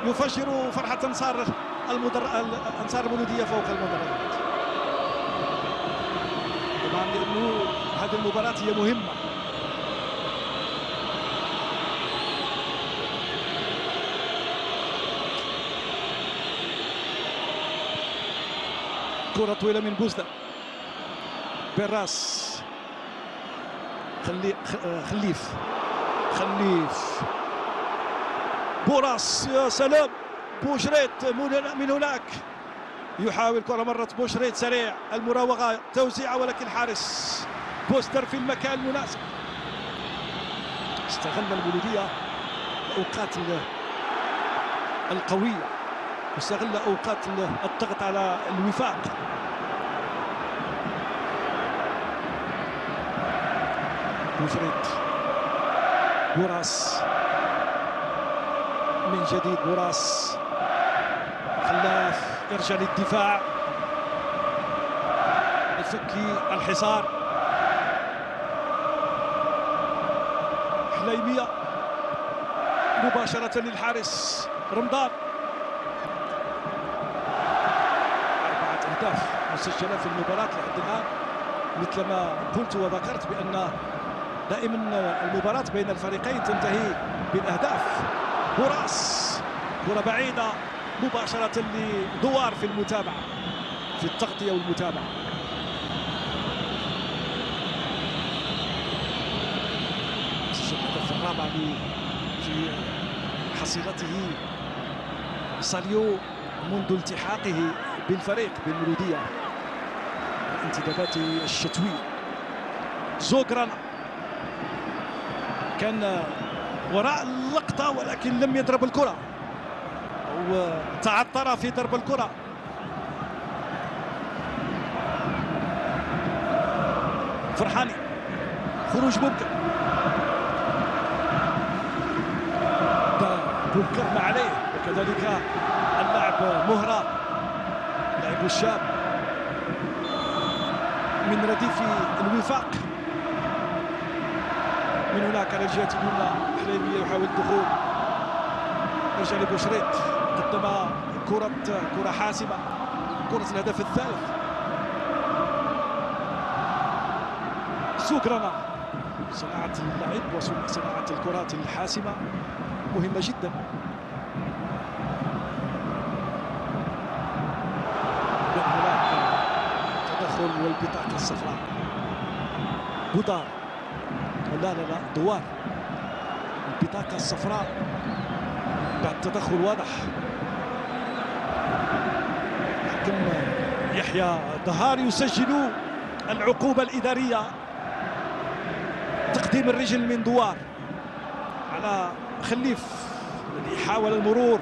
يفجر فرحة أنصار المولودية فوق المدرجات. طبعا لأنه هذه المباراة هي مهمة. كرة طويلة من بوزدر، بالراس، خليف بوراس، يا سلام، بوشريت من هناك يحاول كرة مرت بوشريت سريع المراوغة توزيعة ولكن حارس بوستر في المكان المناسب. استغل المولودية الأوقات القوية واستغل أوقات الضغط على الوفاق. بوشريت بوراس من جديد بوراس خلاف يرجع للدفاع يفكي الحصار. حليمية مباشرة للحارس رمضان. 4 أهداف مسجلة في المباراة لحد الآن. مثل ما قلت وذكرت بأن دائما المباراة بين الفريقين تنتهي بالأهداف. بوراس كرة بعيدة مباشرة لدوار في المتابعة في التغطية والمتابعة. سجل الهدف الرابع في حصيلته ساليو منذ التحاقه بالفريق بالمولودية الانتدابات الشتوية. زوغرانا كان وراء اللقطة ولكن لم يضرب الكرة أو تعثر في ضرب الكرة. فرحاني خروج ممكن بوكر ما عليه وكذلك اللاعب مهرة اللاعب الشاب من رديف الوفاق. من هناك على الجهة اليمنى حليمية يحاول الدخول يرجع لبوشريت قدم كرة حاسمة كرة الهدف الثالث. زوغرانا صناعة اللعب وصناعة الكرات الحاسمة مهمة جدا. هناك تدخل والبطاقة الصفراء. بودار لا دوار البطاقة الصفراء بعد تدخل واضح. حكم يحيى دهار يسجل العقوبة الإدارية. تقديم الرجل من دوار على خليف الذي حاول المرور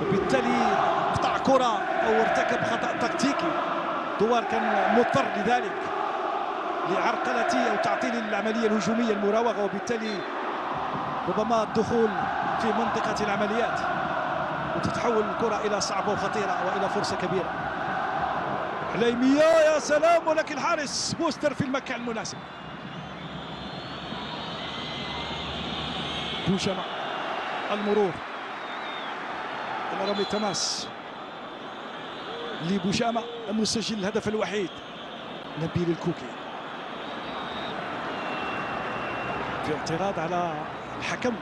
وبالتالي قطع كرة أو ارتكب خطأ تكتيكي. دوار كان مضطر لذلك لعرقلة أو تعطيل العملية الهجومية المراوغة وبالتالي ربما الدخول في منطقة العمليات وتتحول الكرة إلى صعبة وخطيرة وإلى فرصة كبيرة. حليمية يا سلام ولكن الحارس بوستر في المكان المناسب. بوشامة المرور إلى رمي التماس لبوشامة المسجل الهدف الوحيد نبيل الكوكي في اعتراض على الحكم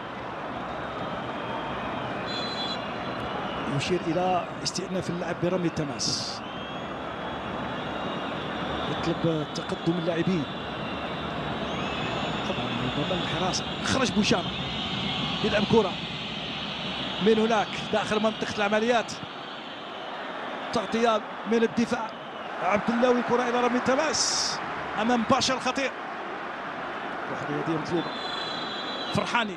يشير إلى استئناف اللعب برمي التماس. يطلب تقدم اللاعبين طبعا ضمن الحراسة. خرج بوشامة يلعب كرة من هناك داخل منطقة العمليات. تغطية من الدفاع عبد الله كرة إلى رمي التماس أمام باشا الخطير. واحدة يدية مطلوبة. فرحاني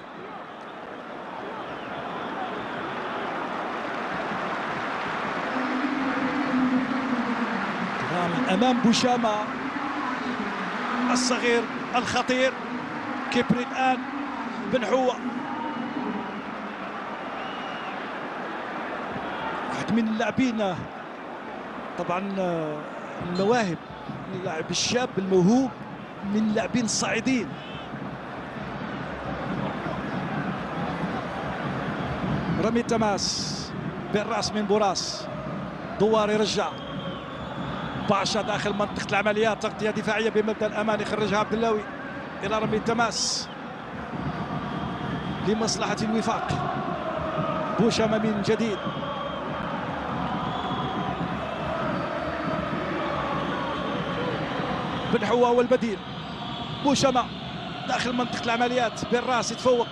من أمام بوشامة الصغير الخطير كبري الآن بن حوة. واحد من اللاعبين طبعا المواهب اللاعب الشاب الموهوب من اللاعبين الصاعدين. رمي التماس بالراس من بوراس. دوار يرجع باشا داخل منطقة العمليات. تغطية دفاعية بمبدأ الأمان يخرجها عبد اللوي إلى رمي التماس لمصلحة الوفاق. بوشامة من جديد بن حوا والبديل. بوشامة داخل منطقة العمليات بالراس يتفوق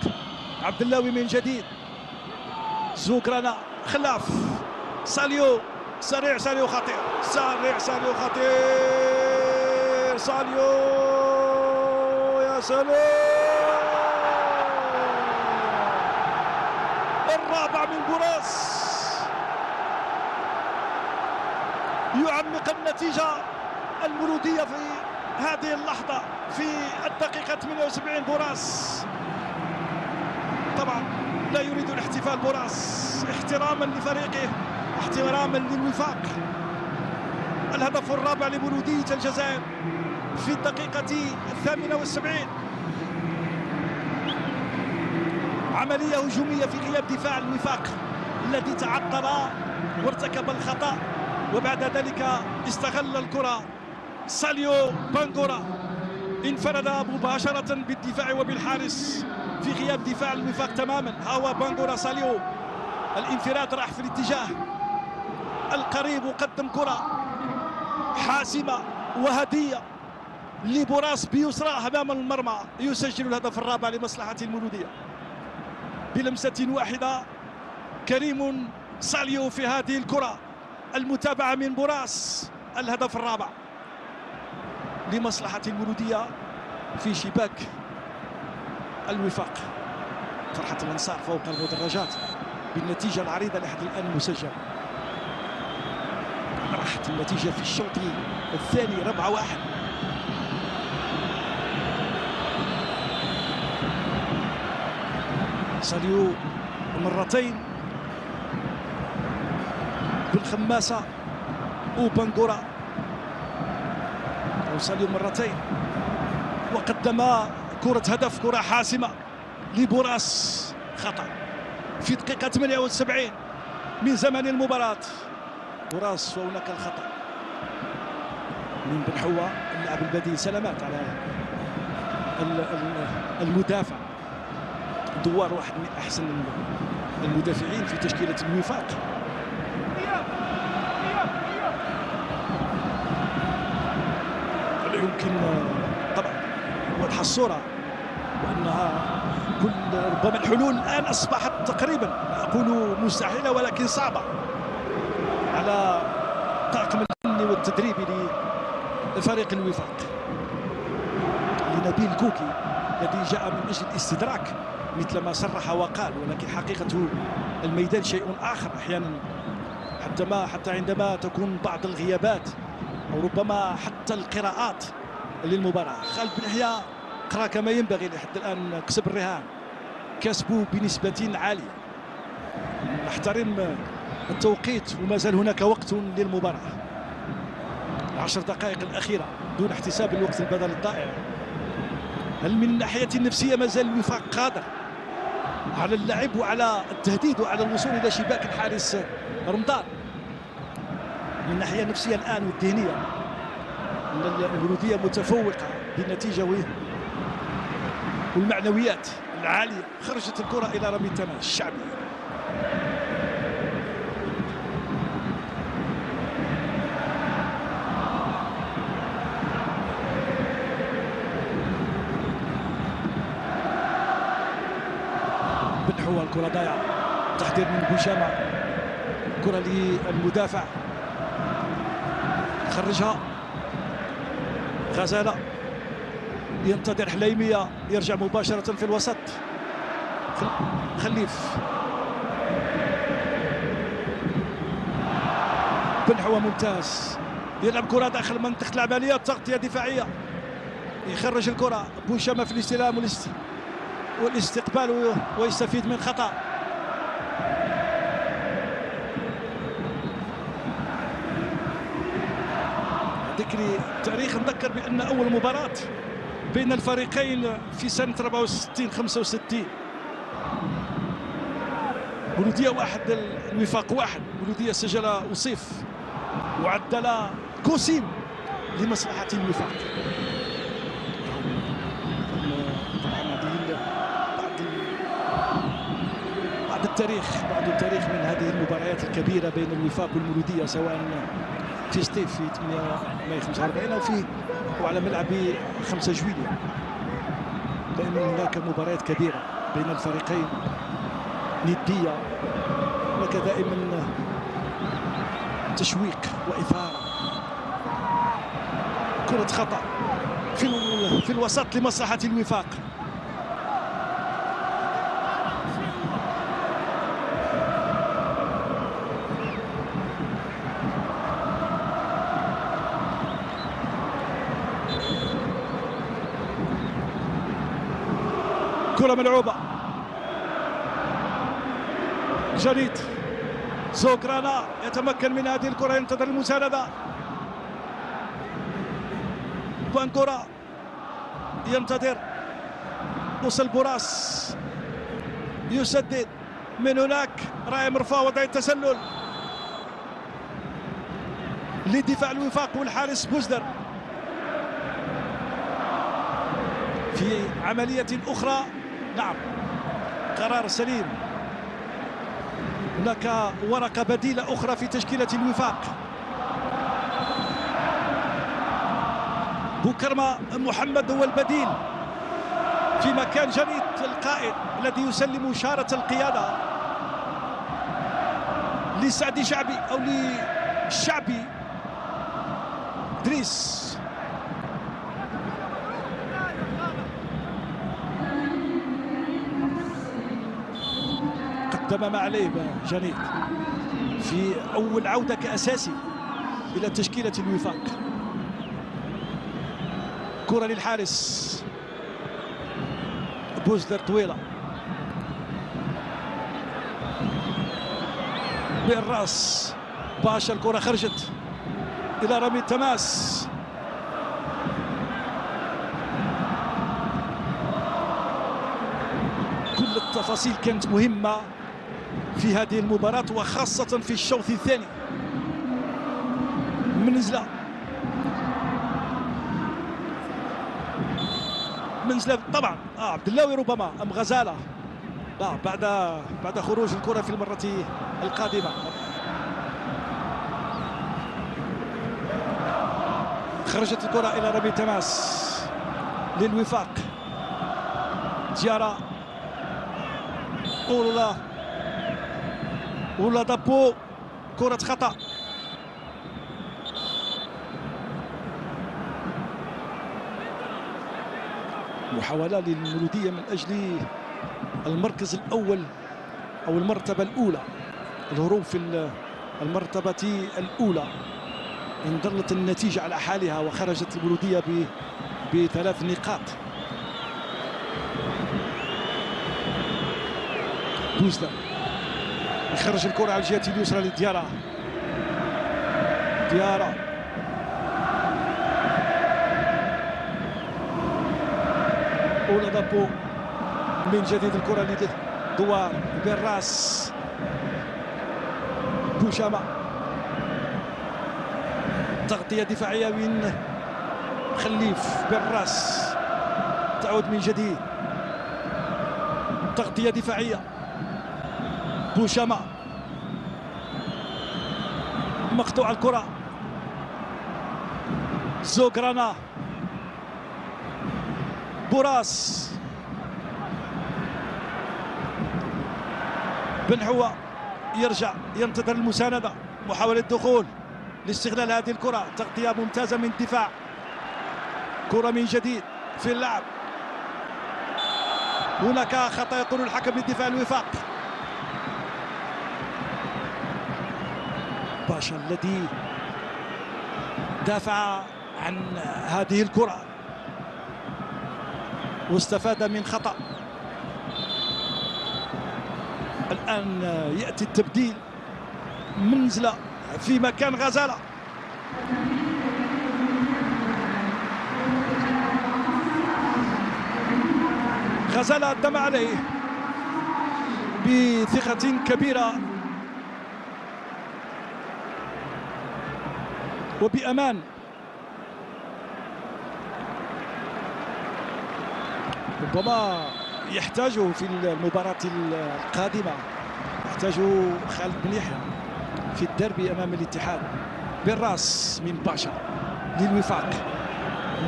عبد اللوي من جديد. زوغرانا خلاف ساليو سريع ساليو خطير، سريع ساليو خطير، ساليو يا سلام، الرابع من بوراس يعمق النتيجة. المولودية في هذه اللحظة في الدقيقة 78 بوراس طبعا لا يريد الاحتفال بوراس احتراما لفريقه، احتراما للوفاق. الهدف الرابع لمولودية الجزائر في الدقيقة 78. عملية هجومية في غياب دفاع الوفاق الذي تعطل وارتكب الخطأ، وبعد ذلك استغل الكرة ساليو بانغورا، انفرد مباشرة بالدفاع وبالحارس في غياب دفاع الوفاق تماما. هو بانغورا ساليو، الانفراد راح في الاتجاه القريب وقدم كرة حاسمة وهدية لبوراس بيسراه امام المرمى، يسجل الهدف الرابع لمصلحة المولودية بلمسة واحدة. كريم ساليو في هذه الكرة، المتابعة من بوراس، الهدف الرابع لمصلحة المولودية في شباك الوفاق. فرحة الأنصار فوق المدرجات بالنتيجة العريضة لحد الآن المسجلة. راحت النتيجة في الشوط الثاني 4-1. ساليو مرتين بالخماسة وبانغورا، وساليو مرتين، وقدم كرة هدف، كرة حاسمة لبوراس، خطأ في دقيقة 78 من زمن المباراة. بوراس وهناك الخطأ من بن حوا اللاعب البديل. سلامات على المدافع دوار، واحد من أحسن المدافعين في تشكيلة الوفاق. يمكن طبعا واضحة الصورة وأنها ربما الحلول الآن أصبحت تقريبا، لا أقول مستحيلة ولكن صعبة على الطاقم الفني والتدريبي لفريق الوفاق، لنبيل كوكي الذي جاء من أجل الاستدراك مثل ما صرح وقال، ولكن حقيقة الميدان شيء آخر أحيانا، حتى عندما تكون بعض الغيابات أو ربما حتى القراءات للمباراة. خالد بن يحيى قرأ كما ينبغي لحد الآن، كسب الرهان، كسبه بنسبة عالية. نحترم التوقيت وما زال هناك وقت للمباراة، 10 دقائق الأخيرة دون احتساب الوقت البدل الضائع. هل من الناحية النفسية ما زال الوفاق قادر على اللعب وعلى التهديد وعلى الوصول إلى شباك الحارس رمضان؟ من الناحية النفسية الآن والذهنية المولودية متفوقة بالنتيجة والمعنويات العالية. خرجت الكرة إلى رمي التماس الشعبي. بن حوا الكرة ضايعة، تحضير من بوشامة، كرة للمدافع خرجها غزالة، ينتظر حليمية، يرجع مباشرة في الوسط. خليف، بن حوا ممتاز، يلعب كرة داخل منطقة العملية، تغطية دفاعية، يخرج الكرة بوشامة في الاستلام والاستقبال ويستفيد من خطأ. ذكري تاريخ، نذكر بأن أول مباراة بين الفريقين في سنة 64-65، مولودية 1 الوفاق 1. مولودية سجل وصيف وعدل كوسيم لمصلحة الوفاق. طبعا هذه بعض التاريخ من هذه المباريات الكبيرة بين الوفاق والمولودية، سواء في سطيف في 8 ماي 45 أو وعلى ملعب 5 جويلية. دائما هناك مباريات كبيرة بين الفريقين ندية، هناك دائما تشويق وإثارة. كرة خطأ في الوسط لمصلحة الوفاق. كرة ملعوبة، جديد زوغرانا يتمكن من هذه الكرة، ينتظر المساندة. بانكورا ينتظر، وصل بوراس يسدد من هناك، راي مرفوع وضع التسلل لدفاع الوفاق والحارس بوزدر. في عملية أخرى، نعم قرار سليم. هناك ورقة بديلة أخرى في تشكيلة الوفاق. بوكرما محمد هو البديل في مكان جريد القائد الذي يسلم إشارة القيادة لسعدي شعبي أو للشعبي إدريس. قدم ما عليه جريد في أول عودة كأساسي إلى تشكيلة الوفاق. كرة للحارس بوزدر طويلة بالراس، باشا الكرة خرجت إلى رمي التماس. كل التفاصيل كانت مهمة في هذه المباراة، وخاصة في الشوط الثاني. منزلة طبعا عبد اللاوي ربما ام غزاله، لا بعد خروج الكره في المره القادمه. خرجت الكره الى رمي تماس للوفاق. ديارا ولا دابو، كره خطا. محاولة للمولودية من أجل المركز الأول أو المرتبة الأولى، الهروب في المرتبة الأولى. إن ظلت النتيجة على حالها وخرجت المولودية ب3 نقاط. بوزدر يخرج الكرة على الجهة اليسرى لديارا. أولا دابو من جديد، الكرة لدوار بالراس. بوشامة، تغطية دفاعية من خليف بالراس، تعود من جديد، تغطية دفاعية. بوشامة مقطوع الكرة، زوغرانا، بوراس، بن حوا يرجع ينتظر المساندة، محاولة دخول لاستغلال هذه الكرة، تغطية ممتازة من الدفاع. كرة من جديد في اللعب، هناك خطأ يقول الحكم للدفاع الوفاق. باشا الذي دافع عن هذه الكرة واستفاد من خطأ. الآن يأتي التبديل، منزلة في مكان غزالة. غزالة دم عليه بثقة كبيرة وبأمان. ربما يحتاجه في المباراة القادمة، يحتاجه خالد بن يحيى في الدربي أمام الاتحاد. بالراس من باشا للوفاق،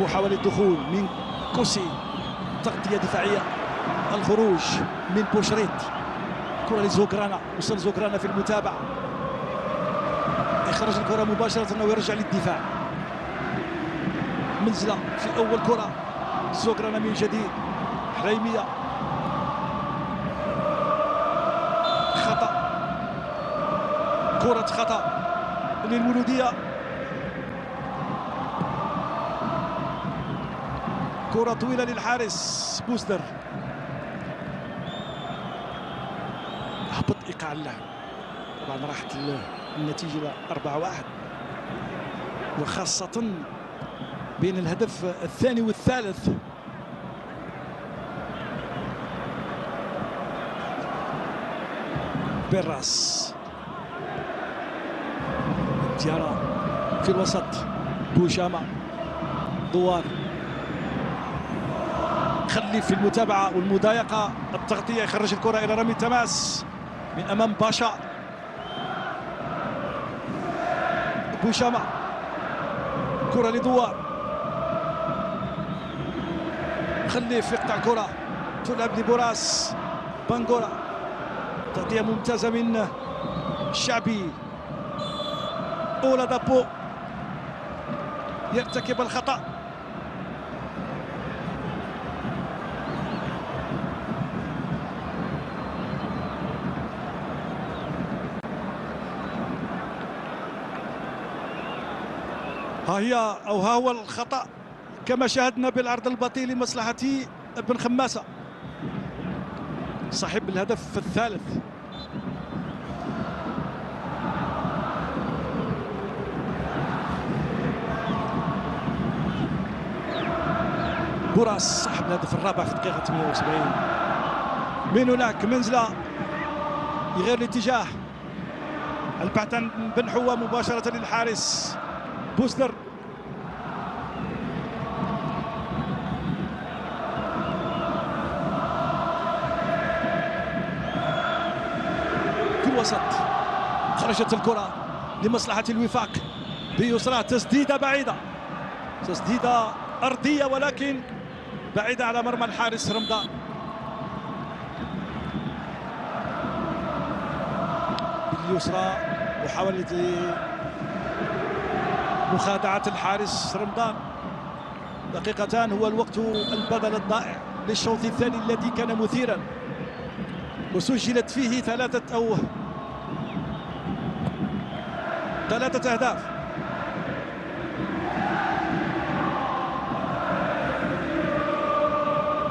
محاولة دخول من كوسي، تغطية دفاعية، الخروج من بوشريت. كرة لزوغرانا، وصل زوغرانا في المتابعة يخرج الكرة مباشرة ويرجع للدفاع. منزلة في أول كرة، سوكرانا من جديد، حريمية، خطأ، كرة خطأ للمولودية، كرة طويلة للحارس بوسدر، هبط إيقاع اللعب. طبعا راحت النتيجة إلى 4-1، وخاصة بين الهدف الثاني والثالث. بالراس ديارا في الوسط، بوشامة، دوار، خلي في المتابعة والمضايقة، التغطية، يخرج الكرة إلى رمي التماس من أمام باشا. بوشامة، كرة لدوار، خليف يقطع كرة تلعب لبوراس، بانغورا، تغطية ممتازة من الشعبي. أولا دابو يرتكب الخطأ. ها هو الخطأ كما شاهدنا بالعرض البطيء لمصلحة بن خماسة صاحب الهدف الثالث. بوراس صاحب الهدف الرابع في الدقيقة 78. من هناك منزلة يغير الاتجاه، البحث عن بن حوة مباشرة للحارس بوسدر. في الوسط خرجت الكرة لمصلحة الوفاق بيسرى، تسديدة بعيدة، تسديدة أرضية ولكن بعيدة على مرمى الحارس رمضان. باليسرى محاولة مخادعة الحارس رمضان. دقيقتان هو الوقت البدل الضائع للشوط الثاني الذي كان مثيرا، وسجلت فيه ثلاثة أهداف.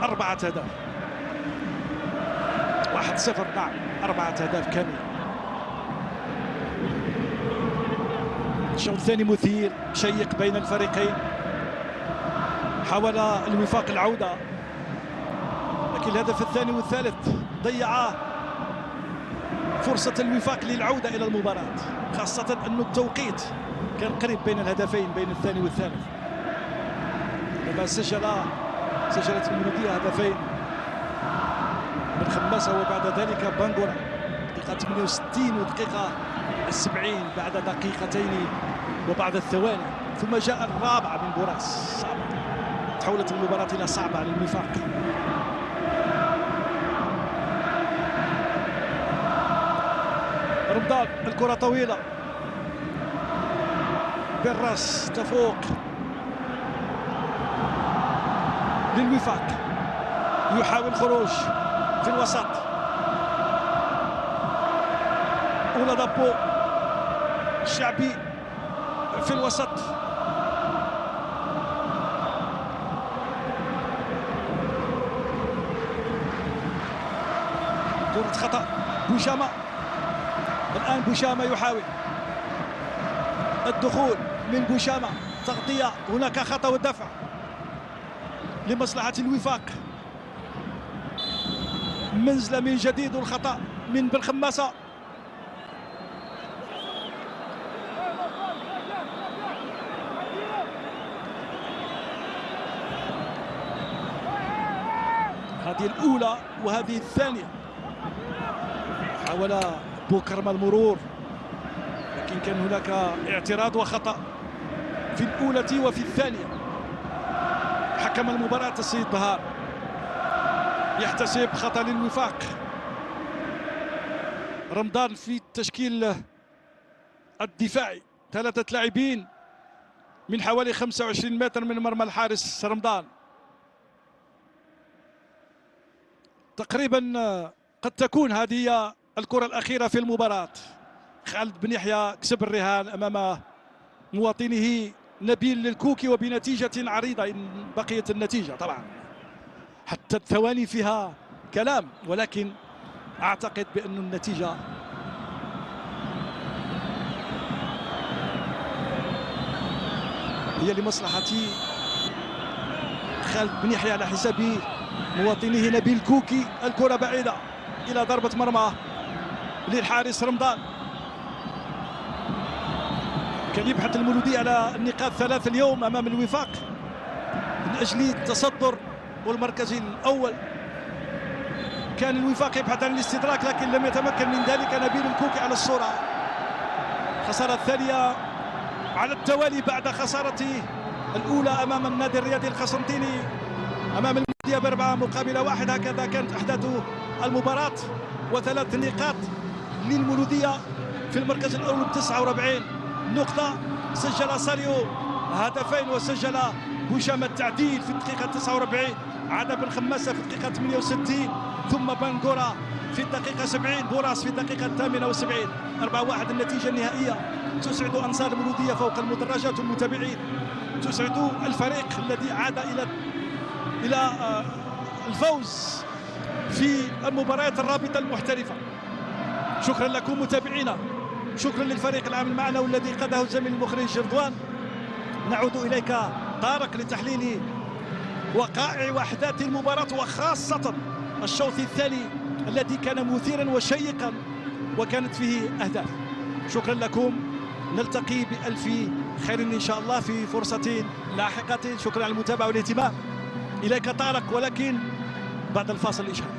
أربعة أهداف، 1-0. نعم، 4 أهداف كاملة. الشوط الثاني مثير شيق بين الفريقين. حاول الوفاق العودة لكن الهدف الثاني والثالث ضيعا فرصة الوفاق للعودة إلى المباراة، خاصة أن التوقيت كان قريب بين الهدفين، بين الثاني والثالث. لما سجلت المولودية هدفين من خماسة، وبعد ذلك بانغورا دقيقة 68 ودقيقة 70 بعد دقيقتين وبعد الثواني، ثم جاء الرابع من بوراس. تحولت المباراة إلى صعبة على الوفاق. رمضان، الكرة طويلة بالراس تفوق للوفاق، يحاول خروج في الوسط. أولا دابو، الشعبي في الوسط، كرة خطأ. بوشامة، الآن بوشامة يحاول الدخول من بوشامة، تغطية، هناك خطأ والدفع لمصلحة الوفاق. منزلة من جديد والخطأ من بن خماسة. هذه الأولى وهذه الثانية. حاول بوكرما المرور لكن كان هناك اعتراض وخطأ في الأولى وفي الثانية. حكم المباراة السيد بهار يحتسب خطأ للوفاق. رمضان في التشكيل الدفاعي، 3 لاعبين من حوالي 25 متر من مرمى الحارس رمضان. تقريبا قد تكون هذه الكرة الأخيرة في المباراة. خالد بن يحيى كسب الرهان أمام مواطنه نبيل الكوكي وبنتيجة عريضة إن بقيت النتيجة. طبعا حتى الثواني فيها كلام، ولكن أعتقد بأن النتيجة هي لمصلحة خالد بن يحيى على حساب مواطنه نبيل كوكي. الكرة بعيدة إلى ضربة مرمى للحارس رمضان. كان يبحث المولودية على النقاط 3 اليوم أمام الوفاق من أجل التصدر والمركز الأول. كان الوفاق يبحث عن الاستدراك لكن لم يتمكن من ذلك. نبيل الكوكي على الصورة. خسارة الثانية على التوالي بعد خسارته الأولى أمام النادي الرياضي القسنطيني أمام المولودية ب4-1. هكذا كانت أحداث المباراة، و3 نقاط للمولودية في المركز الأول ب49 نقطة. سجل ساريو هدفين وسجل هشام التعديل في الدقيقة 49، عاد بن خماسة في الدقيقة 68، ثم بنغورا في الدقيقة 70، بوراس في الدقيقة 78. 4-1 النتيجة النهائية. تسعد أنصار المولودية فوق المدرجات والمتابعين، تسعد الفريق الذي عاد إلى الفوز في المباريات الرابطة المحترفة. شكرا لكم متابعينا، شكرا للفريق العامل معنا والذي قاده الزميل المخرج رضوان. نعود إليك طارق لتحليل وقائع وأحداث المباراة، وخاصة الشوط الثاني الذي كان مثيرا وشيقا وكانت فيه أهداف. شكرا لكم، نلتقي بألف خير إن شاء الله في فرصة لاحقة. شكرا على المتابعة والاهتمام. إليك طارق، ولكن بعد الفاصل الإشهاري.